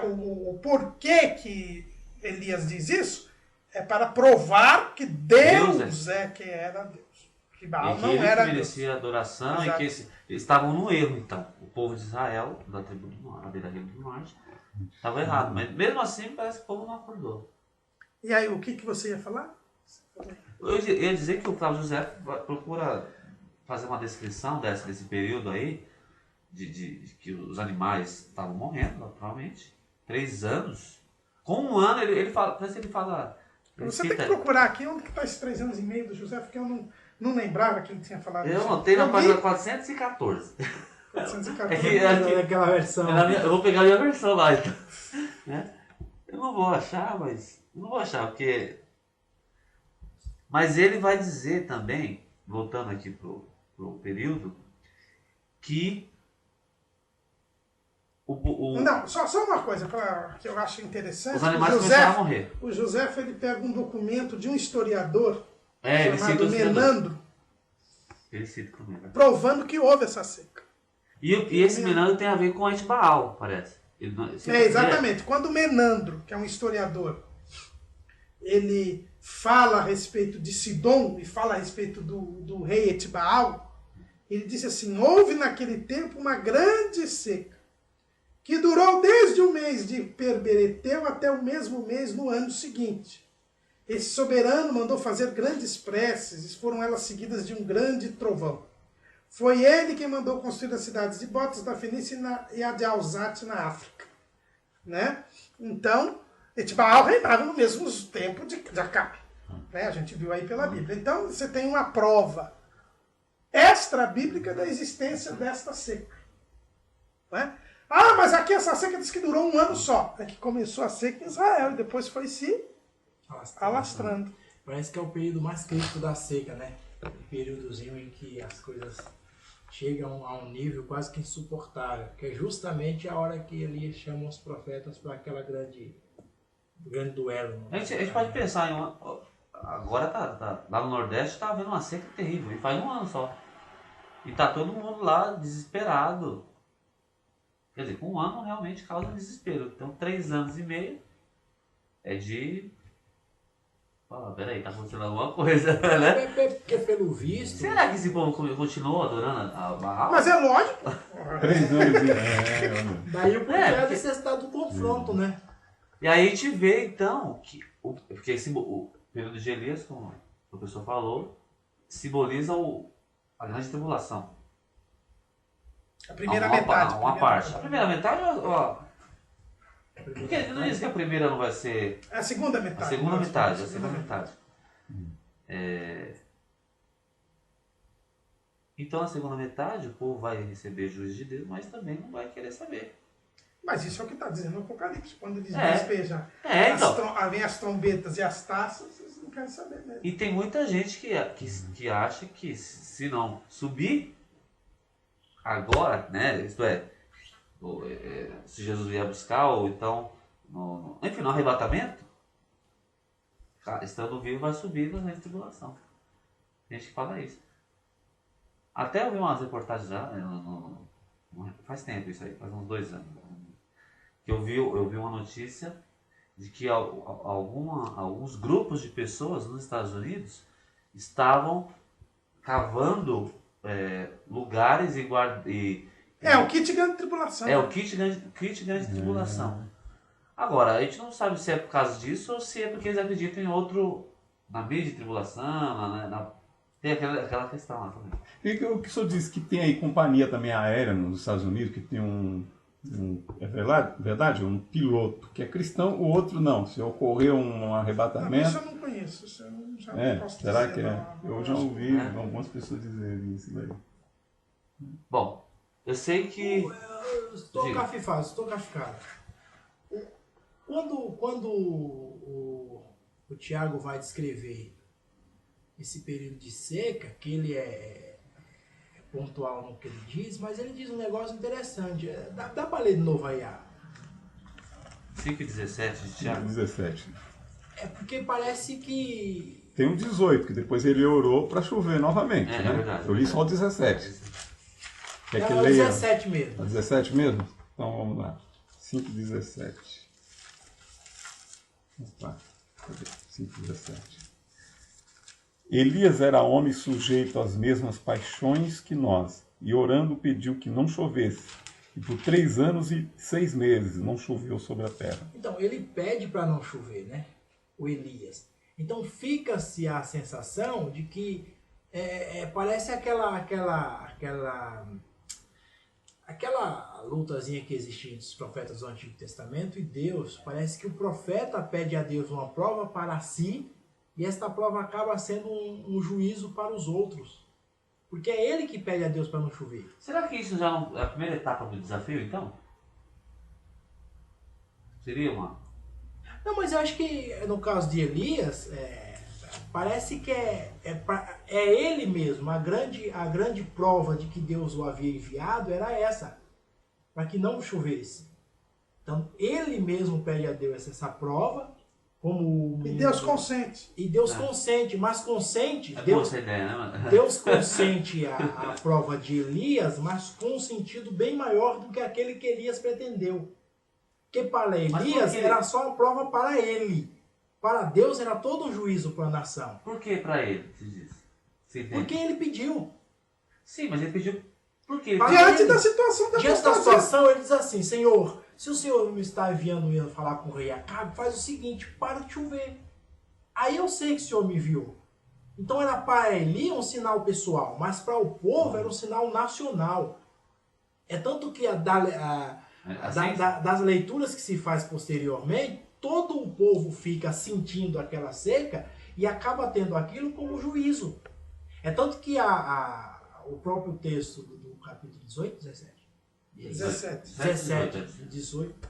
o porquê que Elias diz isso é para provar que Deus é quem era Deus. Que Baal e que não ele era que merecia adoração. Exato. E que eles estavam no erro, então. O povo de Israel, da tribo do norte, da tribo do norte, estava errado. Mas mesmo assim, parece que o povo não acordou. E aí, o que você ia falar? Eu ia dizer que o Flávio José procura fazer uma descrição desse período aí, de que os animais estavam morrendo, naturalmente. 3 anos. Com 1 ano, ele fala, parece que ele fala... Você tem que procurar aqui onde está esses 3 anos e meio do José, porque eu não lembrava que ele tinha falado Eu isso. notei na página 414. 414. Aquela versão. Eu vou pegar a minha versão lá, então. Né? Eu não vou achar, porque... Mas ele vai dizer também, voltando aqui pro período, que Não, só uma coisa que eu acho interessante. os animais começaram a morrer. O José ele pega um documento de um historiador Ele cita chamado os Menandro, Ele cita também. Né? provando que houve essa seca. E esse Menandro tem a ver com Etbaal, parece. Exatamente. Quando o Menandro, que é um historiador, ele fala a respeito de Sidom e fala a respeito do rei Etbaal, ele diz assim: houve naquele tempo uma grande seca, que durou desde o mês de Perbereteu até o mesmo mês no ano seguinte. Esse soberano mandou fazer grandes preces, e foram elas seguidas de um grande trovão. Foi ele quem mandou construir as cidades de Botas da Fenícia e a de Alzate na África. Né? Então, Etbaal reinava no mesmo tempo de Acabe. Né? A gente viu aí pela Bíblia. Então, você tem uma prova extra-bíblica da existência desta seca. Né? Ah, mas aqui essa seca diz que durou 1 ano só. É que começou a seca em Israel e depois foi se alastrando. Parece que é o período mais crítico da seca, né? O períodozinho em que as coisas chegam a um nível quase que insuportável. Que é justamente a hora que Elias chama os profetas para aquela grande duelo. A gente pode pensar em agora lá no Nordeste está havendo uma seca terrível. E faz 1 ano só. E tá todo mundo lá desesperado. Quer dizer, com 1 ano realmente causa desespero. Então 3 anos e meio é de... peraí, tá acontecendo alguma coisa, né? Porque pelo visto... Será que esse povo continuou adorando a Baal? Mas é lógico. 3 anos e... Daí o porquê da necessidade do confronto, né? E aí a gente vê, então, porque o período de Elias, como o professor falou, simboliza a grande tribulação. A primeira metade. Uma parte. A primeira metade, ó... Porque não diz que a primeira não vai ser... É a segunda metade. A segunda metade. Então, a segunda metade, o povo vai receber juízo de Deus, mas também não vai querer saber. Mas isso é o que está dizendo no Apocalipse. Quando eles despejam vem as trombetas e as taças, eles não querem saber mesmo. E tem muita gente que acha que se não subir agora, né, isto é, se Jesus vier buscar, ou então, enfim, no arrebatamento, estando vivo vai subir na tribulação. Tem gente que fala isso. Até eu vi umas reportagens já, faz tempo isso aí, faz uns 2 anos, que eu vi uma notícia de que alguns grupos de pessoas nos Estados Unidos estavam cavando lugares e o kit grande tribulação. o kit grande tribulação. Agora, a gente não sabe se é por causa disso ou se é porque eles acreditam em outro, na grande tribulação, tem aquela questão lá também. E o que o senhor disse que tem aí companhia também aérea nos Estados Unidos, que tem é verdade? Um piloto que é cristão, o outro não. Se ocorrer um arrebatamento... Isso eu não conheço, isso eu já não posso dizer. Será que é? Eu já ouvi algumas pessoas dizerem isso daí. Bom, eu sei que... Estou cafifado. Quando o Tiago vai descrever esse período de seca, que ele é pontual no que ele diz, mas ele diz um negócio interessante. Dá para ler de novo aí? 5:17 de Tiago. 17. É porque parece que... Tem um 18, que depois ele orou para chover novamente. É né? verdade. Eu li só o 17. Quer que É o leia? 17 mesmo. É 17 mesmo? Então vamos lá. 5:17. Opa, cadê? 5:17. Elias era homem sujeito às mesmas paixões que nós, e orando pediu que não chovesse. E por 3 anos e 6 meses não choveu sobre a terra. Então, ele pede para não chover, né? O Elias. Então, fica-se a sensação de que parece aquela lutazinha que existe entre os profetas do Antigo Testamento e Deus. Parece que o profeta pede a Deus uma prova para si, e esta prova acaba sendo um juízo para os outros. Porque é ele que pede a Deus para não chover. Será que isso já é a primeira etapa do desafio, então? Seria uma... Não, mas eu acho que no caso de Elias, parece que é ele mesmo. A grande prova de que Deus o havia enviado era essa, para que não chovesse. Então, ele mesmo pede a Deus essa prova, como... E Deus consente. E Deus consente, mas consente... É boa essa ideia, né, mano? Deus consente a prova de Elias, mas com um sentido bem maior do que aquele que Elias pretendeu. Porque para Elias era só uma prova para ele. Para Deus era todo um juízo para a nação. Por que para ele, você diz? Porque ele pediu. Sim, mas ele pediu... Por quê? Diante da situação da Diante da situação, ele diz assim: Senhor, se o Senhor me está enviando eu falar com o rei Acabe, faz o seguinte, para de chover. Aí eu sei que o Senhor me enviou. Então era para Eli um sinal pessoal, mas para o povo era um sinal nacional. É tanto que das leituras que se faz posteriormente, todo o povo fica sentindo aquela seca e acaba tendo aquilo como juízo. É tanto que o próprio texto do capítulo 18, 18.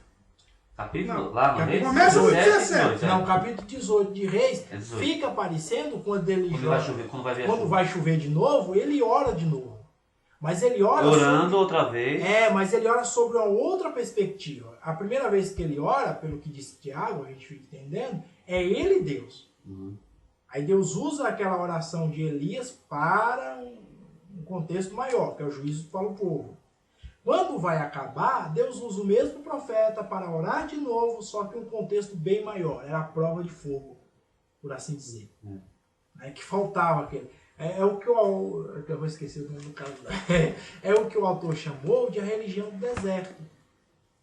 Capítulo? Não, Lá no Reis? começa no 17, 17. Não, capítulo 18 de Reis, 18. fica aparecendo quando ele Quando vai chover de novo, ele ora de novo. Mas ele ora orando outra vez. mas ele ora sobre uma outra perspectiva. A primeira vez que ele ora, pelo que disse Tiago, a gente fica entendendo, é ele Deus. Uhum. Aí Deus usa aquela oração de Elias para um contexto maior, que é o juízo para o povo. Quando vai acabar, Deus usa o mesmo profeta para orar de novo, só que um contexto bem maior. Era a prova de fogo, por assim dizer. Que faltava aquele. É o que eu vou esquecer o nome do caso. É o que o autor chamou de a religião do deserto.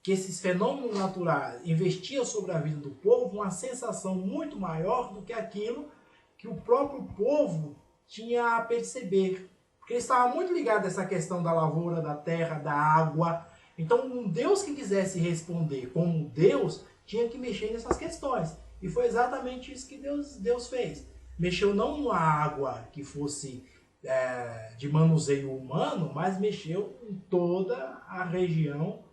Que esses fenômenos naturais investiam sobre a vida do povo uma sensação muito maior do que aquilo que o próprio povo tinha a perceber. Porque ele estava muito ligado a essa questão da lavoura, da terra, da água. Então, um Deus que quisesse responder como Deus, tinha que mexer nessas questões. E foi exatamente isso que Deus fez. Mexeu não numa água que fosse de manuseio humano, mas mexeu em toda a região,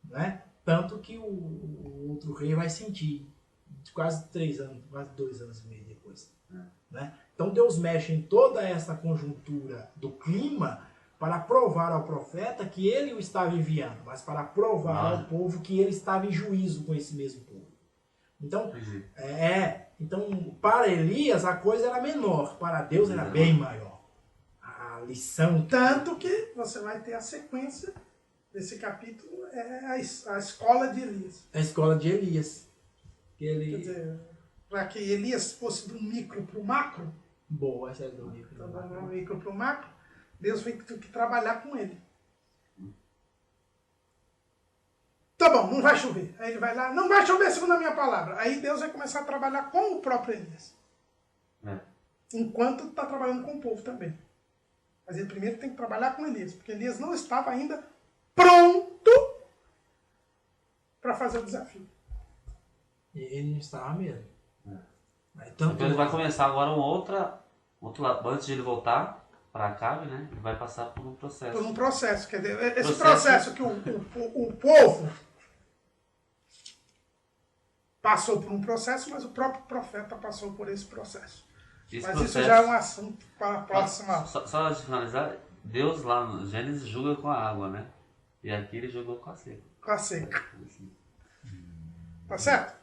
né? Tanto que o outro rei vai sentir quase 3 anos, quase 2 anos e meio depois. Né? Então Deus mexe em toda essa conjuntura do clima para provar ao profeta que ele o estava enviando, mas para provar ao povo que ele estava em juízo com esse mesmo povo. Então, então para Elias a coisa era menor, para Deus era bem maior. A lição... Tanto que você vai ter a sequência desse capítulo, a escola de Elias. A escola de Elias. Quer dizer, para que Elias fosse do micro para o macro, boa, essa é do micro. Então, do micro para o macro, Deus tem que trabalhar com ele. Tá bom, não vai chover. Aí ele vai lá, não vai chover segundo a minha palavra. Aí Deus vai começar a trabalhar com o próprio Elias. Enquanto está trabalhando com o povo também. Mas ele primeiro tem que trabalhar com Elias, porque Elias não estava ainda pronto para fazer o desafio. E ele não estava mesmo. Então ele vai começar agora outro lado. Antes de ele voltar para Acabe, né? Ele vai passar por um processo. Por um processo. Quer dizer, esse processo que o povo passou por um processo, mas o próprio profeta passou por esse processo. Mas processo, isso já é um assunto para a próxima. Só de finalizar, Deus lá no Gênesis julga com a água, né? E aqui ele jogou com a seca. Com a seca. Tá certo?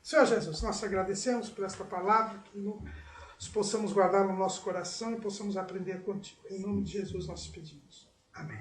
Senhor Jesus, nós te agradecemos por esta palavra, que nós possamos guardar no nosso coração e possamos aprender contigo. Em nome de Jesus nós te pedimos. Amém.